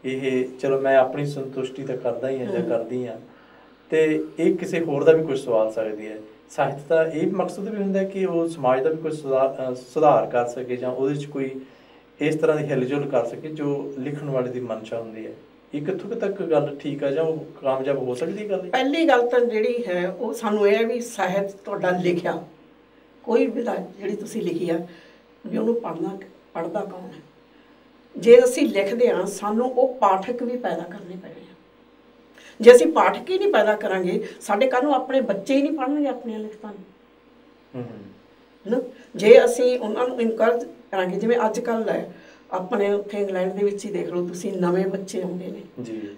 ਇਹ ਚਲੋ ਮੈਂ ਆਪਣੀ ਸੰਤੁਸ਼ਟੀ ਤਾਂ ਕਰਦਾ ਹੀ ਹਾਂ ਜਾਂ ਕਰਦੀ ਹਾਂ, ਅਤੇ ਇਹ ਕਿਸੇ ਹੋਰ ਦਾ ਵੀ ਕੁਝ ਸਵਾਲ ਸਕਦੀ ਹੈ। ਸਾਹਿਤ ਦਾ ਇਹ ਮਕਸਦ ਵੀ ਹੁੰਦਾ ਕਿ ਉਹ ਸਮਾਜ ਦਾ ਵੀ ਕੁਝ ਸੁਧਾਰ ਕਰ ਸਕੇ ਜਾਂ ਉਹਦੇ 'ਚ ਕੋਈ ਇਸ ਤਰ੍ਹਾਂ ਦੀ ਹਿਲਜੁਲ ਕਰ ਸਕੇ ਜੋ ਲਿਖਣ ਵਾਲੇ ਦੀ ਮਨਸ਼ਾ ਹੁੰਦੀ ਹੈ। ਇਹ ਕਿੱਥੋਂ ਤੱਕ ਗੱਲ ਠੀਕ ਹੈ ਜਾਂ ਉਹ ਕਾਮਯਾਬ ਹੋ ਸਕਦੀ ਗੱਲ? ਪਹਿਲੀ ਗੱਲ ਤਾਂ ਜਿਹੜੀ ਹੈ ਉਹ ਸਾਨੂੰ ਇਹ ਹੈ ਵੀ ਸਾਹਿਤ ਤੁਹਾਡਾ ਲਿਖਿਆ, ਕੋਈ ਵੀ ਜਿਹੜੀ ਤੁਸੀਂ ਲਿਖੀ ਆ, ਵੀ ਉਹਨੂੰ ਪੜ੍ਹਦਾ ਕੌਣ ਹੈ। ਜੇ ਅਸੀਂ ਲਿਖਦੇ ਹਾਂ ਸਾਨੂੰ ਉਹ ਪਾਠਕ ਵੀ ਪੈਦਾ ਕਰਨੇ ਪੈਣੇ ਆ। ਜੇ ਅਸੀਂ ਪਾਠਕ ਹੀ ਨਹੀਂ ਪੈਦਾ ਕਰਾਂਗੇ ਸਾਡੇ ਕੱਲ੍ਹ ਨੂੰ ਆਪਣੇ ਬੱਚੇ ਹੀ ਨਹੀਂ ਪੜ੍ਹਨਗੇ ਆਪਣੀਆਂ ਲਿਖਤਾਂ ਨੂੰ ਹੈ ਨਾ। ਜੇ ਅਸੀਂ ਉਹਨਾਂ ਨੂੰ ਇਨਕਰੇਜ ਕਰਾਂਗੇ, ਜਿਵੇਂ ਅੱਜ ਕੱਲ੍ਹ ਹੈ ਆਪਣੇ ਉੱਥੇ ਇੰਗਲੈਂਡ ਦੇ ਵਿੱਚ ਹੀ ਦੇਖ ਲਓ ਤੁਸੀਂ, ਨਵੇਂ ਬੱਚੇ ਆਉਂਦੇ ਨੇ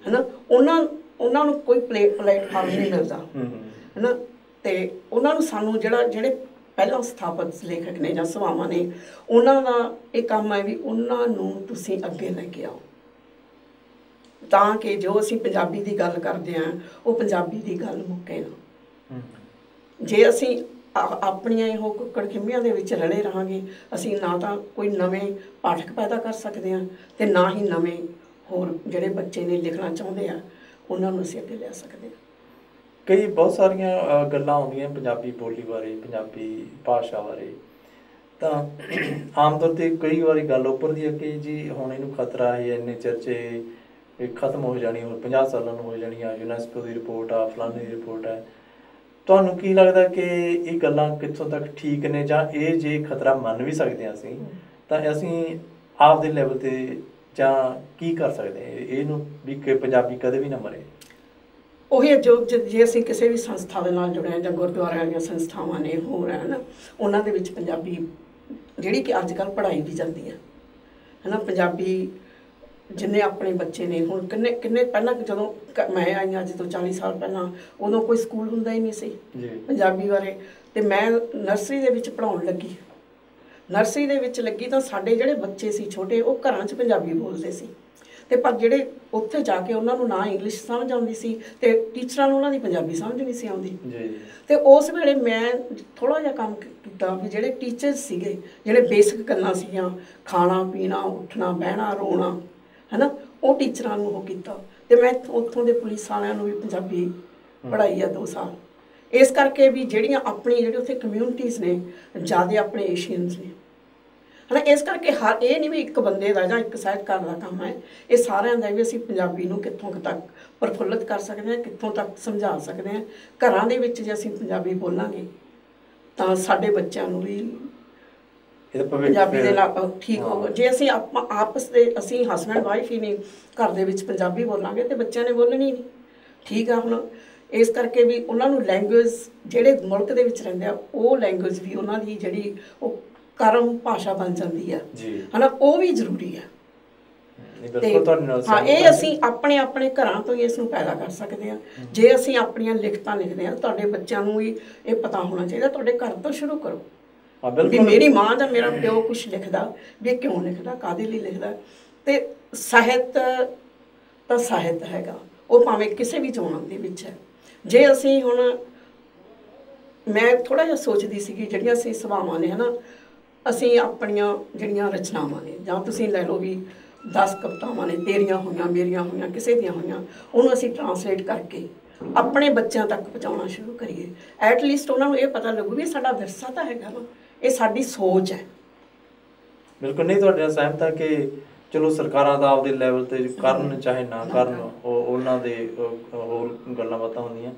ਹੈ ਨਾ, ਉਹਨਾਂ ਨੂੰ ਕੋਈ ਪਲੇਟਫਾਰਮ ਨਹੀਂ ਮਿਲਦਾ ਹੈ ਨਾ। ਅਤੇ ਉਹਨਾਂ ਨੂੰ ਸਾਨੂੰ ਜਿਹੜੇ ਪਹਿਲਾਂ ਸਥਾਪਿਤ ਲੇਖਕ ਨੇ ਜਾਂ ਸਭਾਵਾਂ ਨੇ, ਉਹਨਾਂ ਦਾ ਇਹ ਕੰਮ ਹੈ ਵੀ ਉਹਨਾਂ ਨੂੰ ਤੁਸੀਂ ਅੱਗੇ ਲੈ ਕੇ ਆਓ, ਤਾਂ ਕਿ ਜੋ ਅਸੀਂ ਪੰਜਾਬੀ ਦੀ ਗੱਲ ਕਰਦੇ ਹਾਂ ਉਹ ਪੰਜਾਬੀ ਦੀ ਗੱਲ ਮੁੱਕੇ ਨਾ। ਜੇ ਅਸੀਂ ਆਪਣੀਆਂ ਇਹੋ ਕੁੱਕੜ ਖਿੰਮੀਆਂ ਦੇ ਵਿੱਚ ਰਲੇ ਰਹਾਂਗੇ, ਅਸੀਂ ਨਾ ਤਾਂ ਕੋਈ ਨਵੇਂ ਪਾਠਕ ਪੈਦਾ ਕਰ ਸਕਦੇ ਹਾਂ ਅਤੇ ਨਾ ਹੀ ਨਵੇਂ ਹੋਰ ਜਿਹੜੇ ਬੱਚੇ ਨੇ ਲਿਖਣਾ ਚਾਹੁੰਦੇ ਆ ਉਹਨਾਂ ਨੂੰ ਅਸੀਂ ਅੱਗੇ ਲਿਆ ਸਕਦੇ ਹਾਂ। ਕਈ ਬਹੁਤ ਸਾਰੀਆਂ ਗੱਲਾਂ ਆਉਂਦੀਆਂ ਪੰਜਾਬੀ ਬੋਲੀ ਬਾਰੇ, ਪੰਜਾਬੀ ਭਾਸ਼ਾ ਬਾਰੇ, ਤਾਂ ਆਮ ਤੌਰ 'ਤੇ ਕਈ ਵਾਰੀ ਗੱਲ ਉੱਪਰਦੀ ਹੈ ਕਿ ਜੀ ਹੁਣ ਇਹਨੂੰ ਖਤਰਾ ਹੈ, ਇੰਨੇ ਚਿਰ 'ਚ ਇਹ ਖਤਮ ਹੋ ਜਾਣੀ, ਹੁਣ 50 ਸਾਲਾਂ ਨੂੰ ਹੋ ਜਾਣੀ ਆ, ਯੂਨੈਸਕੋ ਦੀ ਰਿਪੋਰਟ ਆ, ਫਲਾਣੇ ਦੀ ਰਿਪੋਰਟ ਹੈ। ਤੁਹਾਨੂੰ ਕੀ ਲੱਗਦਾ ਕਿ ਇਹ ਗੱਲਾਂ ਕਿੱਥੋਂ ਤੱਕ ਠੀਕ ਨੇ, ਜਾਂ ਇਹ ਜੇ ਖਤਰਾ ਮੰਨ ਵੀ ਸਕਦੇ ਹਾਂ ਅਸੀਂ, ਤਾਂ ਅਸੀਂ ਆਪ ਦੇ ਲੈਵਲ 'ਤੇ ਜਾਂ ਕੀ ਕਰ ਸਕਦੇ ਹਾਂ ਇਹਨੂੰ ਵੀ ਕਿ ਪੰਜਾਬੀ ਕਦੇ ਵੀ ਨਾ ਮਰੇ? ਉਹੀ ਜੋ ਜੇ ਅਸੀਂ ਕਿਸੇ ਵੀ ਸੰਸਥਾ ਦੇ ਨਾਲ ਜੁੜੇ ਹਾਂ ਜਾਂ ਗੁਰਦੁਆਰਿਆਂ ਦੀਆਂ ਸੰਸਥਾਵਾਂ ਨੇ ਹੋਰ ਹੈ ਨਾ, ਉਹਨਾਂ ਦੇ ਵਿੱਚ ਪੰਜਾਬੀ ਜਿਹੜੀ ਕਿ ਅੱਜ ਕੱਲ੍ਹ ਪੜ੍ਹਾਈ ਵੀ ਜਾਂਦੀ ਹੈ ਨਾ। ਪੰਜਾਬੀ ਜਿੰਨੇ ਆਪਣੇ ਬੱਚੇ ਨੇ ਹੁਣ ਕਿੰਨੇ ਪਹਿਲਾਂ ਜਦੋਂ ਮੈਂ ਆਈ ਅੱਜ ਤੋਂ 40 ਸਾਲ ਪਹਿਲਾਂ, ਉਦੋਂ ਕੋਈ ਸਕੂਲ ਹੁੰਦਾ ਹੀ ਨਹੀਂ ਸੀ ਪੰਜਾਬੀ ਬਾਰੇ। ਅਤੇ ਮੈਂ ਨਰਸਰੀ ਦੇ ਵਿੱਚ ਪੜ੍ਹਾਉਣ ਲੱਗੀ, ਨਰਸਰੀ ਦੇ ਵਿੱਚ ਲੱਗੀ ਤਾਂ ਸਾਡੇ ਜਿਹੜੇ ਬੱਚੇ ਸੀ ਛੋਟੇ, ਉਹ ਘਰਾਂ 'ਚ ਪੰਜਾਬੀ ਬੋਲਦੇ ਸੀ, ਅਤੇ ਪਰ ਜਿਹੜੇ ਉੱਥੇ ਜਾ ਕੇ ਉਹਨਾਂ ਨੂੰ ਨਾ ਇੰਗਲਿਸ਼ ਸਮਝ ਆਉਂਦੀ ਸੀ ਅਤੇ ਟੀਚਰਾਂ ਨੂੰ ਉਹਨਾਂ ਦੀ ਪੰਜਾਬੀ ਸਮਝ ਨਹੀਂ ਸੀ ਆਉਂਦੀ। ਅਤੇ ਉਸ ਵੇਲੇ ਮੈਂ ਥੋੜ੍ਹਾ ਜਿਹਾ ਕੰਮ ਕੀਤਾ ਵੀ ਜਿਹੜੇ ਟੀਚਰਸ ਸੀਗੇ, ਜਿਹੜੇ ਬੇਸਿਕ ਗੱਲਾਂ ਸੀਗੀਆਂ, ਖਾਣਾ ਪੀਣਾ, ਉੱਠਣਾ ਬਹਿਣਾ ਰੋਣਾ ਹੈ ਨਾ, ਉਹ ਟੀਚਰਾਂ ਨੂੰ ਉਹ ਕੀਤਾ। ਅਤੇ ਮੈਂ ਉੱਥੋਂ ਦੇ ਪੁਲਿਸ ਵਾਲਿਆਂ ਨੂੰ ਵੀ ਪੰਜਾਬੀ ਪੜ੍ਹਾਈ ਆ 2 ਸਾਲ, ਇਸ ਕਰਕੇ ਵੀ ਜਿਹੜੀ ਉੱਥੇ ਕਮਿਊਨਿਟੀਜ਼ ਨੇ ਜ਼ਿਆਦਾ ਆਪਣੇ ਏਸ਼ੀਅਨਸ ਨੇ ਹੈ ਨਾ। ਇਸ ਕਰਕੇ ਇਹ ਨਹੀਂ ਵੀ ਇੱਕ ਬੰਦੇ ਦਾ ਜਾਂ ਇੱਕ ਸਾਹਿਤਕਾਰ ਦਾ ਕੰਮ ਹੈ, ਇਹ ਸਾਰਿਆਂ ਦਾ ਵੀ ਅਸੀਂ ਪੰਜਾਬੀ ਨੂੰ ਕਿੱਥੋਂ ਤੱਕ ਪ੍ਰਫੁੱਲਤ ਕਰ ਸਕਦੇ ਹਾਂ, ਕਿੱਥੋਂ ਤੱਕ ਸਮਝਾ ਸਕਦੇ ਹਾਂ। ਘਰਾਂ ਦੇ ਵਿੱਚ ਜੇ ਅਸੀਂ ਪੰਜਾਬੀ ਬੋਲਾਂਗੇ ਤਾਂ ਸਾਡੇ ਬੱਚਿਆਂ ਨੂੰ ਵੀ ਪੰਜਾਬੀ ਦੇ ਨਾਲ ਠੀਕ ਹੋਊਗਾ। ਜੇ ਅਸੀਂ ਆਪਸ ਦੇ ਅਸੀਂ ਹਸਬੈਂਡ ਵਾਈਫ ਹੀ ਨਹੀਂ ਘਰ ਦੇ ਵਿੱਚ ਪੰਜਾਬੀ ਬੋਲਾਂਗੇ ਅਤੇ ਬੱਚਿਆਂ ਨੇ ਬੋਲਣੀ ਨਹੀਂ। ਠੀਕ ਆ, ਹੁਣ ਇਸ ਕਰਕੇ ਵੀ ਉਹਨਾਂ ਨੂੰ ਲੈਂਗੁਏਜ ਜਿਹੜੇ ਮੁਲਕ ਦੇ ਵਿੱਚ ਰਹਿੰਦੇ ਆ, ਉਹ ਲੈਂਗੁਏਜ ਵੀ ਉਹਨਾਂ ਦੀ ਜਿਹੜੀ ਉਹ ਕਰਮ ਭਾਸ਼ਾ ਬਣ ਜਾਂਦੀ ਆ ਹੈ ਨਾ, ਉਹ ਵੀ ਜ਼ਰੂਰੀ ਆ। ਹਾਂ, ਇਹ ਅਸੀਂ ਆਪਣੇ ਘਰਾਂ ਤੋਂ ਹੀ ਇਸ ਨੂੰ ਪੈਦਾ ਕਰ ਸਕਦੇ ਹਾਂ। ਜੇ ਅਸੀਂ ਆਪਣੀਆਂ ਲਿਖਤਾਂ ਲਿਖਦੇ ਹਾਂ, ਤੁਹਾਡੇ ਬੱਚਿਆਂ ਨੂੰ ਵੀ ਇਹ ਪਤਾ ਹੋਣਾ ਚਾਹੀਦਾ, ਤੁਹਾਡੇ ਘਰ ਤੋਂ ਸ਼ੁਰੂ ਕਰੋ ਵੀ ਮੇਰੀ ਮਾਂ ਜਾਂ ਮੇਰਾ ਪਿਓ ਕੁਛ ਲਿਖਦਾ ਵੀ ਇਹ ਕਿਉਂ ਲਿਖਦਾ, ਕਾਹਦੇ ਲਈ ਲਿਖਦਾ। ਅਤੇ ਸਾਹਿਤ ਤਾਂ ਸਾਹਿਤ ਹੈਗਾ, ਉਹ ਭਾਵੇਂ ਕਿਸੇ ਵੀ ਜ਼ਮਾਨੇ ਦੇ ਵਿੱਚ ਹੈ। ਜੇ ਅਸੀਂ ਹੁਣ ਮੈਂ ਥੋੜ੍ਹਾ ਜਿਹਾ ਸੋਚਦੀ ਸੀਗੀ ਜਿਹੜੀਆਂ ਅਸੀਂ ਸਭਾਵਾਂ ਨੇ ਹੈ ਨਾ, ਅਸੀਂ ਆਪਣੀਆਂ ਜਿਹੜੀਆਂ ਰਚਨਾਵਾਂ ਨੇ, ਜਾਂ ਤੁਸੀਂ ਲੈ ਲਓ ਵੀ 10 ਕਵਿਤਾਵਾਂ ਨੇ, ਤੇਰੀਆਂ ਹੋਈਆਂ, ਮੇਰੀਆਂ ਹੋਈਆਂ, ਕਿਸੇ ਦੀਆਂ ਹੋਈਆਂ, ਉਹਨੂੰ ਅਸੀਂ ਟਰਾਂਸਲੇਟ ਕਰਕੇ ਆਪਣੇ ਬੱਚਿਆਂ ਤੱਕ ਪਹੁੰਚਾਉਣਾ ਸ਼ੁਰੂ ਕਰੀਏ। ਐਟਲੀਸਟ ਉਹਨਾਂ ਨੂੰ ਇਹ ਪਤਾ ਲੱਗੂ ਵੀ ਸਾਡਾ ਵਿਰਸਾ ਤਾਂ ਹੈਗਾ ਨਾ, ਇਹ ਸਾਡੀ ਸੋਚ ਹੈ। ਬਿਲਕੁਲ ਨਹੀਂ, ਤੁਹਾਡੇ ਨਾਲ ਸਹਿਮਤ ਹਾਂ ਕਿ ਚਲੋ ਸਰਕਾਰਾਂ ਦਾ ਆਪਦੇ ਲੈਵਲ 'ਤੇ ਕਰਨ ਚਾਹੇ ਨਾ ਕਰਨ, ਉਹਨਾਂ ਦੇ ਹੋਰ ਗੱਲਾਂ ਬਾਤਾਂ ਹੁੰਦੀਆਂ,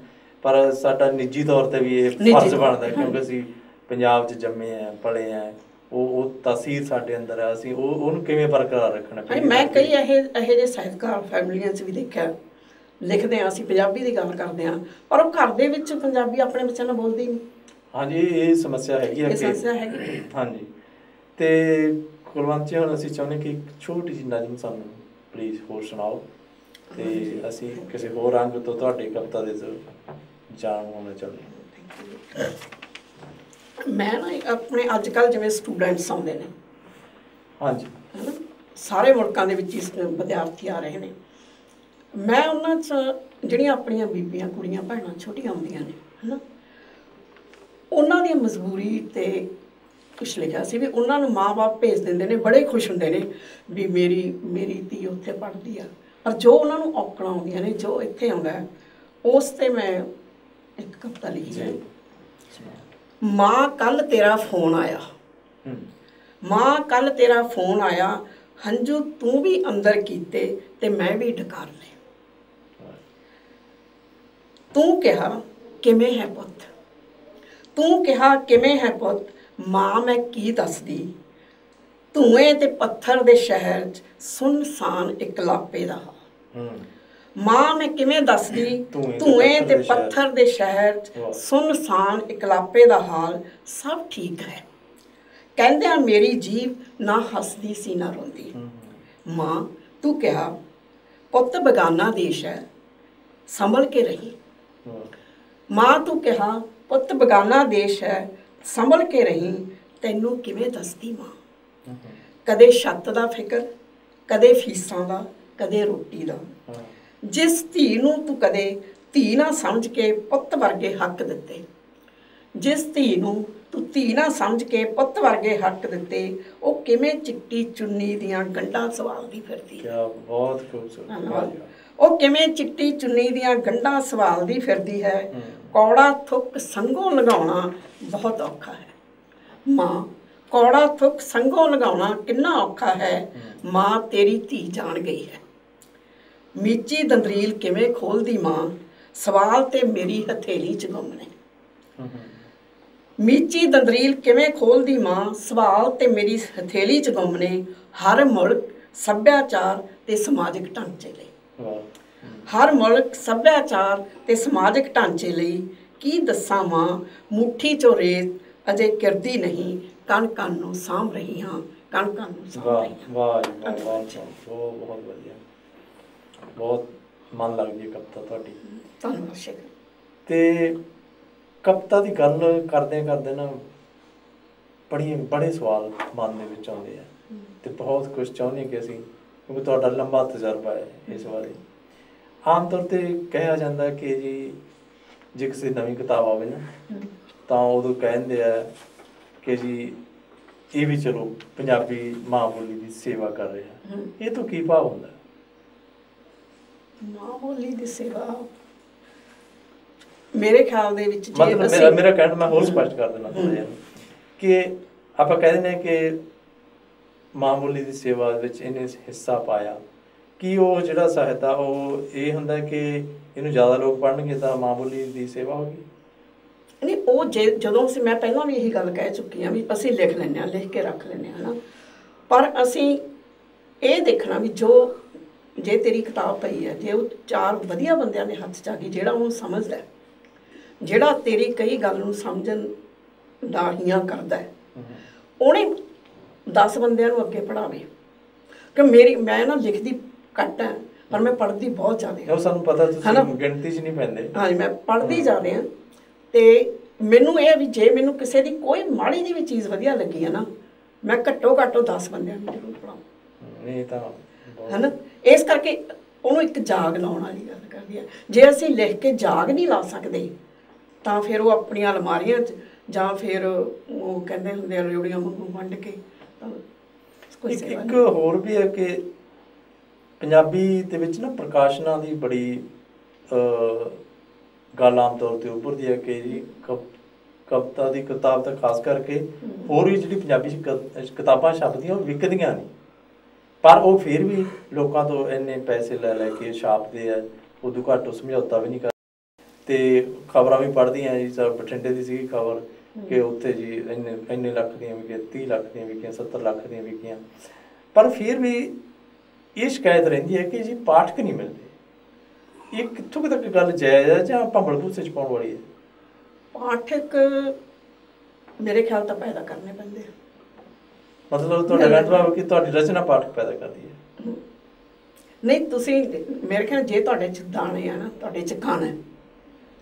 ਪਰ ਸਾਡਾ ਨਿੱਜੀ ਤੌਰ 'ਤੇ ਵੀ ਇਹ ਫਰਜ਼ ਬਣਦਾ ਕਿਉਂਕਿ ਅਸੀਂ ਪੰਜਾਬ 'ਚ ਜੰਮੇ ਹਾਂ, ਪਲੇ ਹਾਂ, ਉਹ ਤਾਸੀਰ ਸਾਡੇ ਅੰਦਰ ਆ, ਅਸੀਂ ਉਹਨੂੰ ਕਿਵੇਂ ਬਰਕਰਾਰ ਰੱਖਣਾ। ਮੈਂ ਕਈ ਇਹੋ ਜਿਹੇ ਸਾਹਿਤਕਾਰ ਫੈਮਲੀਆਂ 'ਚ ਵੀ ਦੇਖਿਆ, ਲਿਖਦੇ ਹਾਂ ਅਸੀਂ ਪੰਜਾਬੀ ਦੀ ਗੱਲ ਕਰਦੇ ਹਾਂ, ਪਰ ਉਹ ਘਰ ਦੇ ਵਿੱਚ ਪੰਜਾਬੀ ਆਪਣੇ ਬੱਚਿਆਂ ਨਾਲ ਬੋਲਦੇ ਹੀ ਨਹੀਂ। ਹਾਂਜੀ, ਇਹ ਸਮੱਸਿਆ ਹੈਗੀ ਹੈ, ਸਮੱਸਿਆ ਹੈਗੀ। ਹਾਂਜੀ, ਅਤੇ ਕੁਲਵੰਤ ਜੀ ਹੁਣ ਅਸੀਂ ਚਾਹੁੰਦੇ ਕਿ ਇੱਕ ਛੋਟੀ ਜਿਹੀ ਨਜ਼ਮ ਸਾਨੂੰ ਪਲੀਜ਼ ਹੋਰ ਸੁਣਾਓ, ਅਤੇ ਅਸੀਂ ਕਿਸੇ ਹੋਰ ਅੰਗ ਤੋਂ ਤੁਹਾਡੀ ਕਵਿਤਾ ਦੇ ਜਾਣ ਹੋਣਾ ਚਾਹੁੰਦੇ ਹਾਂ। ਮੈਂ ਨਾ ਆਪਣੇ ਅੱਜ ਕੱਲ੍ਹ ਜਿਵੇਂ ਸਟੂਡੈਂਟਸ ਆਉਂਦੇ ਨੇ, ਹਾਂਜੀ, ਸਾਰੇ ਮੁਲਕਾਂ ਦੇ ਵਿੱਚ ਵਿਦਿਆਰਥੀ ਆ ਰਹੇ ਨੇ, ਮੈਂ ਉਹਨਾਂ 'ਚ ਜਿਹੜੀਆਂ ਆਪਣੀਆਂ ਬੀਬੀਆਂ, ਕੁੜੀਆਂ, ਭੈਣਾਂ ਛੋਟੀਆਂ ਆਉਂਦੀਆਂ ਨੇ ਹੈ ਨਾ, ਉਹਨਾਂ ਦੀ ਮਜਬੂਰੀ 'ਤੇ ਕੁਛ ਲਿਖਿਆ ਸੀ ਵੀ ਉਹਨਾਂ ਨੂੰ ਮਾਂ-ਬਾਪ ਭੇਜ ਦਿੰਦੇ ਨੇ, ਬੜੇ ਖੁਸ਼ ਹੁੰਦੇ ਨੇ ਵੀ ਮੇਰੀ ਧੀ ਉੱਥੇ ਪੜ੍ਹਦੀ ਆ, ਪਰ ਜੋ ਉਹਨਾਂ ਨੂੰ ਔਕੜਾਂ ਆਉਂਦੀਆਂ ਨੇ, ਜੋ ਇੱਥੇ ਆਉਂਦਾ ਉਸ 'ਤੇ ਮੈਂ ਇੱਕ ਕਵਿਤਾ ਲਿਖੀ ਹੈ। ਮਾਂ ਕੱਲ੍ਹ ਤੇਰਾ ਫੋਨ ਆਇਆ, ਮਾਂ ਕੱਲ੍ਹ ਤੇਰਾ ਫੋਨ ਆਇਆ, ਹੰਝੂ ਤੂੰ ਵੀ ਅੰਦਰ ਕੀਤੇ ਤੇ ਮੈਂ ਵੀ ਡਕਾਰ ਲਏ। ਤੂੰ ਕਿਹਾ ਕਿਵੇਂ ਹੈ ਪੁੱਤ, ਤੂੰ ਕਿਹਾ ਕਿਵੇਂ ਹੈ ਪੁੱਤ, ਮਾਂ ਮੈਂ ਕੀ ਦੱਸਦੀ, ਧੂਏ ਤੇ ਪੱਥਰ ਦੇ ਸ਼ਹਿਰ 'ਚ ਸੁੰਨਸਾਨ ਇਕਲਾਪੇ ਦਾ ਹਾਲ। ਮਾਂ ਮੈਂ ਕਿਵੇਂ ਦੱਸਦੀ ਧੂਏ ਤੇ ਪੱਥਰ ਦੇ ਸ਼ਹਿਰ 'ਚ ਸੁੰਨਸਾਨ ਇਕਲਾਪੇ ਦਾ ਹਾਲ। ਸਭ ਠੀਕ ਹੈ ਕਹਿੰਦਿਆਂ ਮੇਰੀ ਜੀਭ ਨਾ ਹੱਸਦੀ ਸੀ ਨਾ ਰੋਂਦੀ। ਮਾਂ ਤੂੰ ਕਿਹਾ ਪੁੱਤ ਬਗਾਨਾ ਦੇਸ਼ ਹੈ ਸੰਭਲ ਕੇ ਰਹੀ। ਮਾਂ ਤੂੰ ਕਿਹਾ ਪੁੱਤ ਬਗਾਨਾ ਦੇਸ਼ ਹੈ ਸੰਭਲ ਕੇ ਰਹੀ। ਤੈਨੂੰ ਕਿਵੇਂ ਦੱਸਦੀ ਮਾਂ ਕਦੇ ਛੱਤ ਦਾ ਫਿਕਰ ਕਦੇ ਫੀਸਾਂ ਦਾ ਕਦੇ ਰੋਟੀ ਦਾ। ਜਿਸ ਧੀ ਨੂੰ ਤੂੰ ਕਦੇ ਧੀ ਨਾ ਸਮਝ ਕੇ ਪੁੱਤ ਵਰਗੇ ਹੱਕ ਦਿੱਤੇ। ਜਿਸ ਧੀ ਨੂੰ ਤੂੰ ਧੀ ਨਾ ਸਮਝ ਕੇ ਪੁੱਤ ਵਰਗੇ ਹੱਕ ਦਿੱਤੇ ਉਹ ਕਿਵੇਂ ਚਿੱਟੀ ਚੁੰਨੀ ਦੀਆਂ ਗੰਢਾਂ ਸਵਾਲਦੀ ਫਿਰਦੀ। ਬਹੁਤ ਖੂਬਸੂਰਤ। ਉਹ ਕਿਵੇਂ ਚਿੱਟੀ ਚੁੰਨੀ ਦੀਆਂ ਗੰਢਾਂ ਸਵਾਲਦੀ ਫਿਰਦੀ ਹੈ। ਕੌੜਾ ਥੁੱਕ ਸੰਘੋਂ ਲਗਾਉਣਾ ਬਹੁਤ ਔਖਾ ਹੈ ਮਾਂ। ਕੌੜਾ ਥੁੱਕ ਸੰਘੋਂ ਲਗਾਉਣਾ ਕਿੰਨਾ ਔਖਾ ਹੈ। ਮਾਂ ਤੇਰੀ ਧੀ ਜਾਣ ਗਈ ਹੈ। ਮੀਚੀ ਦੰਦਰੀਲ ਕਿਵੇਂ ਖੋਲਦੀ ਮਾਂ ਸਵਾਲ ਤੇ ਮੇਰੀ ਹਥੇਲੀ 'ਚ ਗੁੰਮ ਨੇ। ਮੀਚੀ ਦੰਦਰੀਲ ਕਿਵੇਂ ਖੋਲਦੀ ਮਾਂ ਸਵਾਲ ਤੇ ਮੇਰੀ ਹਥੇਲੀ 'ਚ ਗੁੰਮ ਨੇ। ਹਰ ਮੁਲਕ ਸੱਭਿਆਚਾਰ ਤੇ ਸਮਾਜਿਕ ਢਾਂਚੇ ਲਈ। ਹਰ ਮੁਲਕ ਸੱਭਿਆਚਾਰ ਤੇ ਸਮਾਜਿਕ ਢਾਂਚੇ ਲਈ ਕੀ ਦੱਸਾਂ ਮਾਂ ਮੁੱਠੀ 'ਚੋਂ ਰੇਤ ਅਜੇ ਕਿਰਦੀ ਨਹੀਂ। ਕਣ ਕਣ ਨੂੰ ਸਾਂਭ ਰਹੀ ਹਾਂ ਕਣ ਕਣ ਨੂੰ ਸਾਂਭ ਰਹੀ ਹਾਂ। ਵਾਹ ਬਹੁਤ ਵਧੀਆ। ਬਹੁਤ ਮਨ ਲੱਗਦੀ ਹੈ ਕਵਿਤਾ ਤੁਹਾਡੀ। ਧੰਨਵਾਦ ਸ਼ੇਖਰ। ਤੇ ਕਵਿਤਾ ਦੀ ਗੱਲ ਕਰਦੇ ਨਾ ਬੜੇ ਸਵਾਲ ਮਨ ਦੇ ਵਿੱਚ ਆਉਂਦੇ ਆ ਤੇ ਬਹੁਤ ਕੁਝ ਚਾਹੁੰਦੇ ਕਿ ਅਸੀਂ ਕਿਉਂਕਿ ਤੁਹਾਡਾ ਲੰਬਾ ਤਜਰਬਾ ਹੈ ਇਸ ਬਾਰੇ। ਆਮ ਤੌਰ ਤੇ ਕਿਹਾ ਜਾਂਦਾ ਕਿ ਜੀ ਜੇ ਕਿਸੇ ਨਵੀਂ ਕਿਤਾਬ ਆਵੇ ਨਾ ਤਾਂ ਉਦੋਂ ਕਹਿੰਦੇ ਆ ਕਿ ਜੀ ਇਹ ਵੀ ਚਲੋ ਪੰਜਾਬੀ ਮਾਂ ਬੋਲੀ ਦੀ ਸੇਵਾ ਕਰ ਰਿਹਾ। ਇਹ ਤੋਂ ਕੀ ਭਾਵ ਹੁੰਦਾ? ਮਾਂ ਬੋਲੀ ਦੀ ਸੇਵਾ ਮੇਰੇ ਖਿਆਲ ਦੇ ਵਿੱਚ ਮਤਲਬ ਮੇਰਾ ਕਹਿਣ ਮੈਂ ਹੋਰ ਸਪਸ਼ਟ ਕਰ ਦੇਣਾ ਥੋੜ੍ਹਾ ਜਿਹਾ ਕਿ ਆਪਾਂ ਕਹਿ ਦਿੰਦੇ ਹਾਂ ਕਿ ਮਾਂ ਬੋਲੀ ਦੀ ਸੇਵਾ ਵਿੱਚ ਇਹਨੇ ਹਿੱਸਾ ਪਾਇਆ ਕਿ ਉਹ ਜਿਹੜਾ ਸਾਹਿਤਾ ਉਹ ਇਹ ਹੁੰਦਾ ਕਿ ਇਹਨੂੰ ਜ਼ਿਆਦਾ ਲੋਕ ਪੜ੍ਹਨਗੇ ਤਾਂ ਮਾਂ ਬੋਲੀ ਦੀ ਸੇਵਾ ਹੋਗੀ। ਨਹੀਂ ਉਹ ਜਦੋਂ ਅਸੀਂ ਮੈਂ ਪਹਿਲਾਂ ਵੀ ਇਹੀ ਗੱਲ ਕਹਿ ਚੁੱਕੀ ਹਾਂ ਵੀ ਅਸੀਂ ਲਿਖ ਲੈਂਦੇ ਹਾਂ ਲਿਖ ਕੇ ਰੱਖ ਲੈਂਦੇ ਹਾਂ ਨਾ। ਪਰ ਅਸੀਂ ਇਹ ਦੇਖਣਾ ਵੀ ਜੇ ਤੇਰੀ ਕਿਤਾਬ ਪਈ ਹੈ ਜੇ ਉਹ 4 ਵਧੀਆ ਬੰਦਿਆਂ ਦੇ ਹੱਥ 'ਚ ਆ ਗਈ ਜਿਹੜਾ ਉਹਨੂੰ ਸਮਝਦਾ ਜਿਹੜਾ ਤੇਰੀ ਕਈ ਗੱਲ ਨੂੰ ਸਮਝਣ ਦਾ ਹੀਆਂ ਕਰਦਾ ਹੈ ਉਹਨੇ 10 ਬੰਦਿਆਂ ਨੂੰ ਅੱਗੇ ਪੜ੍ਹਾਵੇ। ਕਿ ਮੈਂ ਨਾ ਲਿਖਦੀ ਘੱਟ ਹੈ ਪਰ ਮੈਂ ਪੜ੍ਹਦੀ ਬਹੁਤ ਜ਼ਿਆਦਾ। ਉਹ ਸਾਨੂੰ ਪਤਾ ਤੁਸੀਂ ਗਿਣਤੀ 'ਚ ਨਹੀਂ ਪੈਂਦੇ। ਹਾਂਜੀ ਮੈਂ ਪੜ੍ਹਦੀ ਜ਼ਿਆਦਾ ਹਾਂ ਤੇ ਮੈਨੂੰ ਇਹ ਵੀ ਜੇ ਮੈਨੂੰ ਕਿਸੇ ਦੀ ਕੋਈ ਮਾੜੀ ਜਿਹੀ ਵੀ ਚੀਜ਼ ਵਧੀਆ ਲੱਗੀ ਹੈ ਨਾ ਮੈਂ ਘੱਟੋ ਘੱਟ 10 ਬੰਦਿਆਂ ਨੂੰ ਜ਼ਰੂਰ ਪੜ੍ਹਾਵਾਂ। ਇਹ ਤਾਂ ਹੈ ਨਾ। ਇਸ ਕਰਕੇ ਉਹਨੂੰ ਇੱਕ ਜਾਗ ਲਾਉਣ ਵਾਲੀ ਗੱਲ ਕਰਦੀ ਹੈ। ਜੇ ਅਸੀਂ ਲਿਖ ਕੇ ਜਾਗ ਨਹੀਂ ਲਾ ਸਕਦੇ ਤਾਂ ਫਿਰ ਉਹ ਆਪਣੀਆਂ ਅਲਮਾਰੀਆਂ 'ਚ ਜਾਂ ਫਿਰ ਉਹ ਕਹਿੰਦੇ ਹੁੰਦੇ ਆ ਰਿਉੜੀਆਂ ਵਾਂਗੂ ਵੰਡ ਕੇ ਤਾਂ ਕੋਈ ਸੇਵਾ ਇੱਕ ਹੋਰ ਵੀ ਹੈ ਕਿ ਪੰਜਾਬੀ ਦੇ ਵਿੱਚ ਨਾ ਪ੍ਰਕਾਸ਼ਨਾਂ ਦੀ ਬੜੀ ਗੱਲ ਆਮ ਤੌਰ 'ਤੇ ਉੱਭਰਦੀ ਹੈ ਕਿ ਜੀ ਕਵਿਤਾ ਦੀ ਕਿਤਾਬ ਤਾਂ ਖਾਸ ਕਰਕੇ ਹੋਰ ਵੀ ਜਿਹੜੀ ਪੰਜਾਬੀ 'ਚ ਕਿਤਾਬਾਂ ਛਪਦੀਆਂ ਉਹ ਵਿਕਦੀਆਂ ਨਹੀਂ ਪਰ ਉਹ ਫਿਰ ਵੀ ਲੋਕਾਂ ਤੋਂ ਇੰਨੇ ਪੈਸੇ ਲੈ ਕੇ ਛਾਪਦੇ ਆ ਉਦੋਂ ਘੱਟ ਸਮਝੌਤਾ ਵੀ ਨਹੀਂ ਕਰਦੇ। ਅਤੇ ਖਬਰਾਂ ਵੀ ਪੜ੍ਹਦੀਆਂ ਜੀ ਬਠਿੰਡੇ ਦੀ ਸੀਗੀ ਖਬਰ ਕਿ ਉੱਥੇ ਜੀ ਇੰਨੇ ਲੱਖ ਦੀਆਂ ਵਿਕੀਆਂ 30 ਲੱਖ ਦੀਆਂ ਵਿਕੀਆਂ 70 ਲੱਖ ਦੀਆਂ ਵਿਕੀਆਂ ਪਰ ਫਿਰ ਵੀ ਇਹ ਸ਼ਿਕਾਇਤ ਰਹਿੰਦੀ ਹੈ ਕਿ ਜੀ ਪਾਠਕ ਨਹੀਂ ਮਿਲਦੇ। ਇਹ ਕਿੱਥੋਂ ਕੁ ਤੱਕ ਗੱਲ ਜਾਇਜ਼ ਹੈ ਜਾਂ ਆਪਾਂ ਬਲਬੂਸੇ 'ਚ ਪਾਉਣ ਵਾਲੀ ਹੈ? ਪਾਠਕ ਮੇਰੇ ਖਿਆਲ ਤਾਂ ਪੈਦਾ ਕਰਨੇ ਪੈਂਦੇ ਆ। ਮਤਲਬ ਤੁਹਾਡਾ ਕਹਿਣ ਦਾ ਕਿ ਤੁਹਾਡੀ ਰਚਨਾ ਪਾਠਕ ਪੈਦਾ ਕਰਦੀ ਹੈ? ਨਹੀਂ ਤੁਸੀਂ ਮੇਰੇ ਖਿਆਲ ਜੇ ਤੁਹਾਡੇ 'ਚ ਦਾਣੇ ਆ ਨਾ ਤੁਹਾਡੇ 'ਚ ਕਣ ਹੈ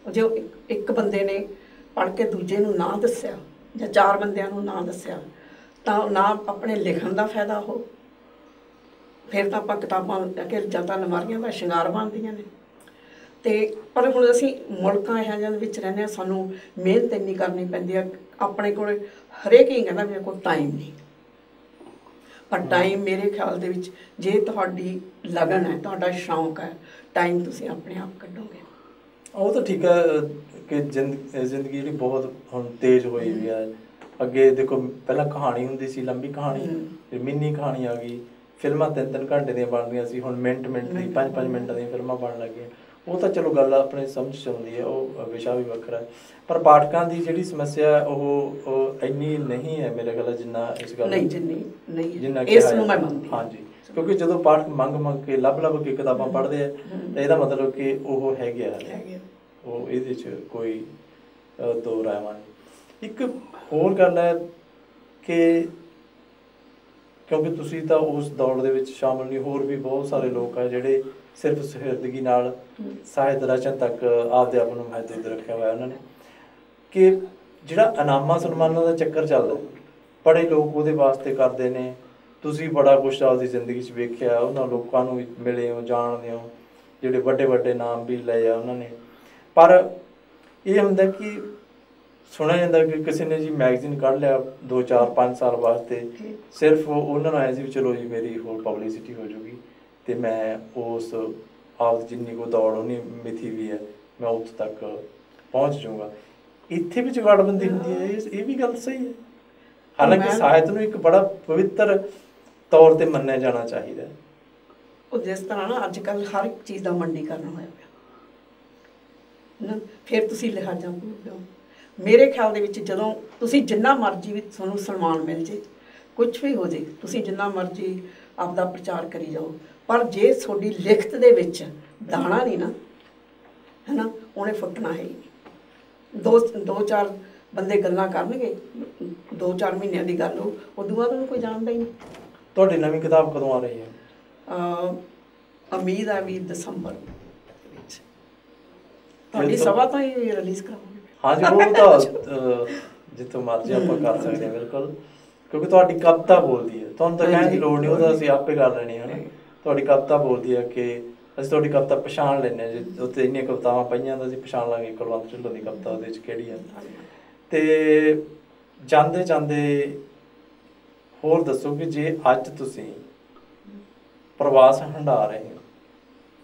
ਜੇ ਇੱਕ ਬੰਦੇ ਨੇ ਪੜ੍ਹ ਕੇ ਦੂਜੇ ਨੂੰ ਨਾ ਦੱਸਿਆ ਜਾਂ 4 ਬੰਦਿਆਂ ਨੂੰ ਨਾ ਦੱਸਿਆ ਤਾਂ ਨਾ ਆਪਣੇ ਲਿਖਣ ਦਾ ਫਾਇਦਾ ਹੋ ਫਿਰ ਤਾਂ ਆਪਾਂ ਕਿਤਾਬਾਂ ਕਿ ਜਾਂ ਤਾਂ ਅਲਮਾਰੀਆਂ ਦਾ ਸ਼ਿੰਗਾਰ ਬਣਦੀਆਂ ਨੇ। ਅਤੇ ਪਰ ਹੁਣ ਅਸੀਂ ਮੁਲਕਾਂ ਇਹੋ ਜਿਹਿਆਂ ਦੇ ਵਿੱਚ ਰਹਿੰਦੇ ਹਾਂ ਸਾਨੂੰ ਮਿਹਨਤ ਇੰਨੀ ਕਰਨੀ ਪੈਂਦੀ ਆ। ਆਪਣੇ ਕੋਲ ਹਰੇਕ ਹੀ ਕਹਿੰਦਾ ਮੇਰੇ ਕੋਲ ਟਾਈਮ ਨਹੀਂ ਪਰ ਟਾਈਮ ਮੇਰੇ ਖਿਆਲ ਦੇ ਵਿੱਚ ਜੇ ਤੁਹਾਡੀ ਲਗਨ ਹੈ ਤੁਹਾਡਾ ਸ਼ੌਂਕ ਹੈ ਟਾਈਮ ਤੁਸੀਂ ਆਪਣੇ ਆਪ ਕੱਢੋਗੇ। ਉਹ ਤਾਂ ਠੀਕ ਹੈ ਕਿ ਜ਼ਿੰਦਗੀ ਜਿਹੜੀ ਬਹੁਤ ਹੁਣ ਤੇਜ਼ ਹੋਈ ਵੀ ਹੈ। ਅੱਗੇ ਦੇਖੋ ਪਹਿਲਾਂ ਕਹਾਣੀ ਹੁੰਦੀ ਸੀ ਲੰਬੀ ਕਹਾਣੀ ਫਿਰ ਮਿੰਨੀ ਕਹਾਣੀ ਆ ਗਈ ਫਿਲਮਾਂ 3-3 ਘੰਟੇ ਦੀਆਂ ਬਣਦੀਆਂ ਸੀ ਹੁਣ ਮਿੰਟ ਦੀ 5-5 ਮਿੰਟਾਂ ਦੀਆਂ ਫਿਲਮਾਂ ਬਣਨ ਲੱਗੀਆਂ। ਉਹ ਤਾਂ ਚਲੋ ਗੱਲ ਆਪਣੇ ਸਮਝ 'ਚ ਆਉਂਦੀ ਹੈ, ਉਹ ਵਿਸ਼ਾ ਵੀ ਵੱਖਰਾ ਹੈ। ਪਰ ਪਾਠਕਾਂ ਦੀ ਜਿਹੜੀ ਸਮੱਸਿਆ ਉਹ ਇੰਨੀ ਨਹੀਂ ਹੈ ਮੇਰੇ ਖਿਆਲ ਜਿੰਨਾ ਇਸ ਗੱਲ ਨਹੀਂ ਜਿੰਨੀ ਨਹੀਂ ਜਿੰਨਾ ਇਸ ਨੂੰ ਮੈਂ ਮੰਨਦੀ ਹਾਂ। ਹਾਂਜੀ, ਕਿਉਂਕਿ ਜਦੋਂ ਪਾਠਕ ਮੰਗ ਕੇ ਲੱਭ ਕੇ ਕਿਤਾਬਾਂ ਪੜ੍ਹਦੇ ਆ ਤਾਂ ਇਹਦਾ ਮਤਲਬ ਕਿ ਉਹ ਹੈਗੇ ਆ, ਉਹ ਇਹਦੇ 'ਚ ਕੋਈ ਦੋ ਰਾਇਮਾਂ ਨਹੀਂ। ਇੱਕ ਹੋਰ ਗੱਲ ਹੈ ਕਿ ਕਿਉਂਕਿ ਤੁਸੀਂ ਤਾਂ ਉਸ ਦੌੜ ਦੇ ਵਿੱਚ ਸ਼ਾਮਲ ਨਹੀਂ, ਹੋਰ ਵੀ ਬਹੁਤ ਸਾਰੇ ਲੋਕ ਆ ਜਿਹੜੇ ਸਿਰਫ ਸੁਹਿਰਦਗੀ ਨਾਲ ਸਾਹਿਤ ਰਚਨ ਤੱਕ ਆਪਦੇ ਆਪ ਨੂੰ ਮਹੱਤਵ ਰੱਖਿਆ ਹੋਇਆ ਉਹਨਾਂ ਨੇ, ਕਿ ਜਿਹੜਾ ਇਨਾਮਾਂ ਸਨਮਾਨਾਂ ਦਾ ਚੱਕਰ ਚੱਲਦਾ ਬੜੇ ਲੋਕ ਉਹਦੇ ਵਾਸਤੇ ਕਰਦੇ ਨੇ। ਤੁਸੀਂ ਬੜਾ ਕੁਛ ਆਪਦੀ ਜ਼ਿੰਦਗੀ 'ਚ ਵੇਖਿਆ, ਉਹਨਾਂ ਲੋਕਾਂ ਨੂੰ ਵੀ ਮਿਲੇ ਹੋ, ਜਾਣਦੇ ਹੋ, ਜਿਹੜੇ ਵੱਡੇ ਨਾਮ ਵੀ ਲਏ ਆ ਉਹਨਾਂ ਨੇ। ਪਰ ਇਹ ਹੁੰਦਾ ਕਿ ਸੁਣਿਆ ਜਾਂਦਾ ਕਿ ਕਿਸੇ ਨੇ ਜੀ ਮੈਗਜ਼ੀਨ ਕੱਢ ਲਿਆ 2 4 5 ਸਾਲ ਵਾਸਤੇ, ਸਿਰਫ ਉਹਨਾਂ ਨੂੰ ਆਇਆ ਸੀ ਵੀ ਚਲੋ ਜੀ ਮੇਰੀ ਹੋਰ ਪਬਲਿਸਿਟੀ ਹੋ ਜਾਊਗੀ ਅਤੇ ਮੈਂ ਉਸ ਆਪ ਜਿੰਨੀ ਕੋ ਦੌੜ ਉਹਨੀ ਮਿਥੀ ਵੀ ਹੈ ਮੈਂ ਉੱਥੇ ਤੱਕ ਪਹੁੰਚ ਜਾਊਂਗਾ। ਇੱਥੇ ਵੀ ਜੁਗਾੜਬੰਦੀ ਹੁੰਦੀ ਹੈ, ਇਹ ਵੀ ਗੱਲ ਸਹੀ ਹੈ। ਹਾਲਾਂਕਿ ਸਾਹਿਤ ਨੂੰ ਇੱਕ ਬੜਾ ਪਵਿੱਤਰ ਤੌਰ 'ਤੇ ਮੰਨਿਆ ਜਾਣਾ ਚਾਹੀਦਾ। ਉਹ ਜਿਸ ਤਰ੍ਹਾਂ ਨਾ ਅੱਜ ਕੱਲ੍ਹ ਹਰ ਇੱਕ ਚੀਜ਼ ਦਾ ਮੰਡੀਕਰਨ ਹੋਇਆ ਪਿਆ ਨਾ, ਫਿਰ ਤੁਸੀਂ ਲਿਹਾਜ਼ਾਂ ਭੁੱਲਦੇ ਹੋ। ਮੇਰੇ ਖਿਆਲ ਦੇ ਵਿੱਚ ਜਦੋਂ ਤੁਸੀਂ ਜਿੰਨਾ ਮਰਜ਼ੀ ਵੀ ਤੁਹਾਨੂੰ ਸਨਮਾਨ ਮਿਲ ਜੇ, ਕੁਛ ਵੀ ਹੋ ਜੇ, ਤੁਸੀਂ ਜਿੰਨਾ ਮਰਜ਼ੀ ਆਪਦਾ ਪ੍ਰਚਾਰ ਕਰੀ ਜਾਓ, ਪਰ ਜੇ ਤੁਹਾਡੀ ਲਿਖਤ ਦੇ ਵਿੱਚ ਦਾਣਾ ਨਹੀਂ ਨਾ ਹੈ ਨਾ, ਉਹਨੇ ਫੁੱਟਣਾ ਹੈ ਹੀ ਨਹੀਂ। ਦੋ ਚਾਰ ਬੰਦੇ ਗੱਲਾਂ ਕਰਨਗੇ, 2 4 ਮਹੀਨਿਆਂ ਦੀ ਗੱਲ ਹੋ, ਉਦੋਂ ਬਾਅਦ ਉਹਨੂੰ ਕੋਈ ਜਾਣਦਾ ਹੀ ਨਹੀਂ। ਤੁਹਾਡੀ ਨਵੀਂ ਕਿਤਾਬ ਕਦੋਂ ਆ ਰਹੀ ਹੈ? ਉਮੀਦ ਹੈ ਵੀ ਦਸੰਬਰ ਦੇ ਵਿੱਚ ਤੁਹਾਡੀ ਸਭਾ ਤੋਂ ਹੀ ਰਿਲੀਜ਼ ਕਰਾਵਾਂਗੇ। ਹਾਂਜੀ, ਉਹ ਤਾਂ ਜਿੱਥੋਂ ਮਰਜ਼ੀ ਆਪਾਂ ਕਰ ਸਕਦੇ ਹਾਂ ਬਿਲਕੁਲ, ਕਿਉਂਕਿ ਤੁਹਾਡੀ ਕਵਿਤਾ ਬੋਲਦੀ ਹੈ, ਤੁਹਾਨੂੰ ਤਾਂ ਕਹਿਣ ਦੀ ਲੋੜ ਨਹੀਂ, ਉਹ ਤਾਂ ਅਸੀਂ ਆਪੇ ਕਰ ਲੈਣੀ ਹੈ ਨਾ। ਤੁਹਾਡੀ ਕਵਿਤਾ ਬੋਲਦੀ ਹੈ ਕਿ ਅਸੀਂ ਤੁਹਾਡੀ ਕਵਿਤਾ ਪਛਾਣ ਲੈਂਦੇ ਹਾਂ, ਜੇ ਉੱਥੇ ਇੰਨੀਆਂ ਕਵਿਤਾਵਾਂ ਪਈਆਂ ਤਾਂ ਅਸੀਂ ਪਛਾਣ ਲਾਂਗੇ ਕੁਲਵੰਤ ਢਿੱਲੋਂ ਦੀ ਕਵਿਤਾ ਉਹਦੇ 'ਚ ਕਿਹੜੀ ਹੈ। ਅਤੇ ਜਾਂਦੇ ਹੋਰ ਦੱਸੋ ਕਿ ਜੇ ਅੱਜ ਤੁਸੀਂ ਪ੍ਰਵਾਸ ਹੰਢਾ ਰਹੇ ਹੋ,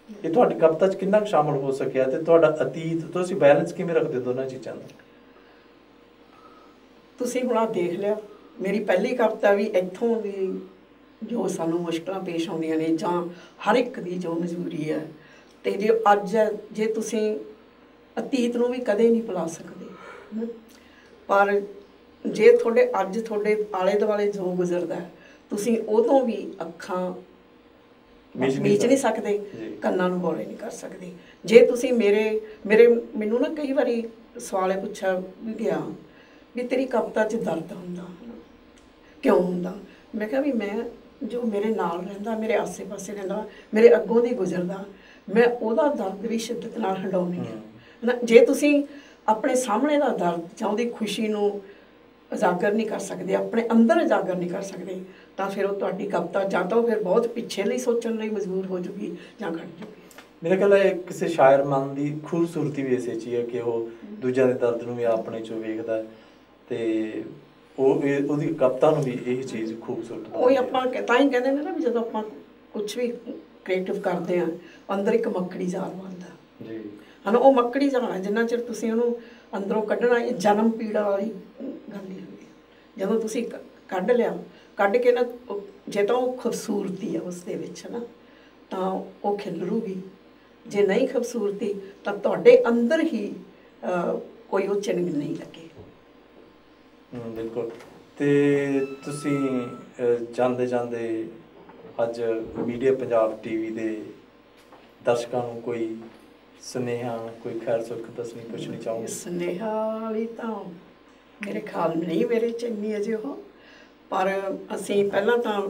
ਇਹ ਤੁਹਾਡੀ ਕਵਿਤਾ 'ਚ ਕਿੰਨਾ ਕੁ ਸ਼ਾਮਲ ਹੋ ਸਕਿਆ ਅਤੇ ਤੁਹਾਡਾ ਅਤੀਤ ਤੁਸੀਂ ਬੈਲੈਂਸ ਕਿਵੇਂ ਰੱਖਦੇ ਦੋਨਾਂ ਚੀਜ਼ਾਂ ਦਾ? ਤੁਸੀਂ ਹੁਣ ਦੇਖ ਲਿਆ, ਮੇਰੀ ਪਹਿਲੀ ਕਵਿਤਾ ਵੀ ਇੱਥੋਂ ਦੀ ਜੋ ਸਾਨੂੰ ਮੁਸ਼ਕਲਾਂ ਪੇਸ਼ ਆਉਂਦੀਆਂ ਨੇ ਜਾਂ ਹਰ ਇੱਕ ਦੀ ਜੋ ਮਜਬੂਰੀ ਹੈ, ਅਤੇ ਜੇ ਅੱਜ ਜੇ ਤੁਸੀਂ ਅਤੀਤ ਨੂੰ ਵੀ ਕਦੇ ਨਹੀਂ ਭੁਲਾ ਸਕਦੇ, ਪਰ ਜੇ ਤੁਹਾਡੇ ਆਲੇ ਦੁਆਲੇ ਜੋ ਗੁਜ਼ਰਦਾ ਤੁਸੀਂ ਉਦੋਂ ਵੀ ਅੱਖਾਂ ਮੀਚ ਨਹੀਂ ਸਕਦੇ, ਕੰਨਾਂ ਨੂੰ ਬੋਲੇ ਨਹੀਂ ਕਰ ਸਕਦੇ। ਜੇ ਤੁਸੀਂ ਮੈਨੂੰ ਨਾ ਕਈ ਵਾਰੀ ਸਵਾਲ ਪੁੱਛਿਆ ਵੀ ਗਿਆ ਵੀ ਤੇਰੀ ਕਵਿਤਾ 'ਚ ਦਰਦ ਹੁੰਦਾ ਕਿਉਂ ਹੁੰਦਾ? ਮੈਂ ਕਿਹਾ ਵੀ ਮੈਂ ਜੋ ਮੇਰੇ ਨਾਲ ਰਹਿੰਦਾ, ਮੇਰੇ ਆਸੇ ਪਾਸੇ ਰਹਿੰਦਾ, ਮੇਰੇ ਅੱਗੋਂ ਦੀ ਗੁਜ਼ਰਦਾ, ਮੈਂ ਉਹਦਾ ਦਰਦ ਵੀ ਸ਼ਿੱਦਤ ਨਾਲ ਹੰਡਾਉਂਦੀ ਹਾਂ। ਜੇ ਤੁਸੀਂ ਆਪਣੇ ਸਾਹਮਣੇ ਦਾ ਦਰਦ ਜਾਂ ਉਹਦੀ ਖੁਸ਼ੀ ਨੂੰ ਉਜਾਗਰ ਨਹੀਂ ਕਰ ਸਕਦੇ, ਆਪਣੇ ਅੰਦਰ ਉਜਾਗਰ ਨਹੀਂ ਕਰ ਸਕਦੇ, ਤਾਂ ਫਿਰ ਉਹ ਤੁਹਾਡੀ ਕਵਿਤਾ ਜਾਂ ਤਾਂ ਫਿਰ ਬਹੁਤ ਪਿੱਛੇ ਲਈ ਸੋਚਣ ਲਈ ਮਜਬੂਰ ਹੋ ਜੂਗੀ ਜਾਂ ਘਟ ਜੂਗੀ। ਮੇਰੇ ਖਿਆਲ ਹੈ ਕਿਸੇ ਸ਼ਾਇਰ ਮਨ ਦੀ ਖੂਬਸੂਰਤੀ ਵੀ ਇਸੇ 'ਚ ਹੀ ਹੈ ਕਿ ਉਹ ਦੂਜਿਆਂ ਦੇ ਦਰਦ ਨੂੰ ਵੀ ਆਪਣੇ 'ਚੋਂ ਵੇਖਦਾ ਅਤੇ ਉਹਦੀ ਕਵਿਤਾ ਨੂੰ ਵੀ ਇਹ ਚੀਜ਼ ਖੂਬਸੂਰਤ। ਉਹੀ ਆਪਾਂ ਤਾਂ ਹੀ ਕਹਿੰਦੇ ਨੇ ਨਾ ਵੀ ਜਦੋਂ ਆਪਾਂ ਕੁਛ ਵੀ ਕ੍ਰੀਏਟਿਵ ਕਰਦੇ ਹਾਂ, ਅੰਦਰ ਇੱਕ ਮੱਕੜੀ ਜਾਲ ਬਣਦਾ ਜੀ, ਹੈ ਨਾ। ਉਹ ਮੱਕੜੀ ਜਾਲ ਹੈ, ਜਿੰਨਾ ਚਿਰ ਤੁਸੀਂ ਉਹਨੂੰ ਅੰਦਰੋਂ ਕੱਢਣਾ, ਇਹ ਜਨਮ ਪੀੜਾ ਵਾਲੀ ਗੱਲ ਹੀ ਹੁੰਦੀ ਹੈ। ਜਦੋਂ ਤੁਸੀਂ ਕੱਢ ਕੇ ਨਾ, ਜੇ ਤਾਂ ਉਹ ਖੂਬਸੂਰਤੀ ਹੈ ਉਸ ਦੇ ਵਿੱਚ ਨਾ, ਤਾਂ ਉਹ ਖਿਲਰੂਗੀ। ਜੇ ਨਹੀਂ ਖੂਬਸੂਰਤੀ ਤਾਂ ਤੁਹਾਡੇ ਅੰਦਰ ਹੀ ਕੋਈ ਉਹ ਚਿੰਨ੍ਹ ਨਹੀਂ ਲੱਗੇ। ਬਿਲਕੁਲ। ਅਤੇ ਤੁਸੀਂ ਜਾਂਦੇ ਅੱਜ ਮੀਡੀਆ ਪੰਜਾਬ TV ਦੇ ਦਰਸ਼ਕਾਂ ਨੂੰ ਕੋਈ ਸੁਨੇਹਾ, ਕੋਈ ਖੈਰ ਸੁੱਖ ਦੱਸਣੀ, ਪੁੱਛਣੀ ਚਾਹੋਗੇ? ਸੁਨੇਹਾ ਵਾਲੀ ਤਾਂ ਮੇਰੇ ਖਿਆਲ ਨਹੀਂ ਮੇਰੇ 'ਚ ਇੰਨੀ ਅਜੇ ਉਹ, ਪਰ ਅਸੀਂ ਪਹਿਲਾਂ ਤਾਂ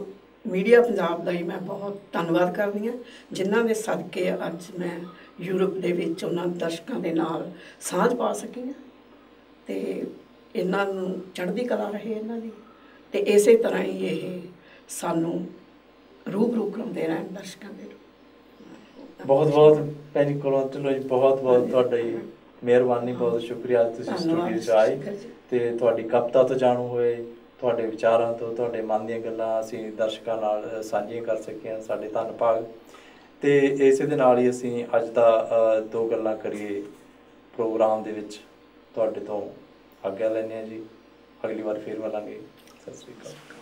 ਮੀਡੀਆ ਪੰਜਾਬ ਦਾ ਹੀ ਮੈਂ ਬਹੁਤ ਧੰਨਵਾਦ ਕਰਦੀ ਹਾਂ, ਜਿਨ੍ਹਾਂ ਦੇ ਸਦਕੇ ਅੱਜ ਮੈਂ ਯੂਰਪ ਦੇ ਵਿੱਚ ਉਹਨਾਂ ਦਰਸ਼ਕਾਂ ਦੇ ਨਾਲ ਸਾਂਝ ਪਾ ਸਕੀ ਹਾਂ, ਅਤੇ ਇਹਨਾਂ ਨੂੰ ਚੜ੍ਹਦੀ ਕਲਾ ਰਹੇ ਇਹਨਾਂ ਦੀ, ਅਤੇ ਇਸੇ ਤਰ੍ਹਾਂ ਹੀ ਇਹ ਸਾਨੂੰ ਰੂਬਰੂ ਕਰਾਉਂਦੇ ਰਹਿਣ ਦਰਸ਼ਕਾਂ ਦੇ। ਬਹੁਤ ਭੈਣ ਜੀ ਕੁਲਵੰਤ ਢਿੱਲੋਂ ਜੀ, ਬਹੁਤ ਤੁਹਾਡੀ ਮਿਹਰਬਾਨੀ, ਬਹੁਤ ਸ਼ੁਕਰੀਆ ਤੁਸੀਂ ਸਟੂਡੀਓ 'ਚ ਆਏ ਅਤੇ ਤੁਹਾਡੀ ਕਵਿਤਾ ਤੋਂ ਜਾਣੂ ਹੋਏ, ਤੁਹਾਡੇ ਵਿਚਾਰਾਂ ਤੋਂ, ਤੁਹਾਡੇ ਮਨ ਦੀਆਂ ਗੱਲਾਂ ਅਸੀਂ ਦਰਸ਼ਕਾਂ ਨਾਲ ਸਾਂਝੀਆਂ ਕਰ ਸਕੇ ਹਾਂ, ਸਾਡੇ ਧੰਨਵਾਦ। ਅਤੇ ਇਸੇ ਦੇ ਨਾਲ ਹੀ ਅਸੀਂ ਅੱਜ ਦਾ 2 ਗੱਲਾਂ ਕਰੀਏ ਪ੍ਰੋਗਰਾਮ ਦੇ ਵਿੱਚ ਤੁਹਾਡੇ ਤੋਂ ਆਗਿਆ ਲੈਂਦੇ ਹਾਂ ਜੀ। ਅਗਲੀ ਵਾਰ ਫਿਰ ਮਿਲਾਂਗੇ। ਸਤਿ ਸ਼੍ਰੀ ਅਕਾਲ।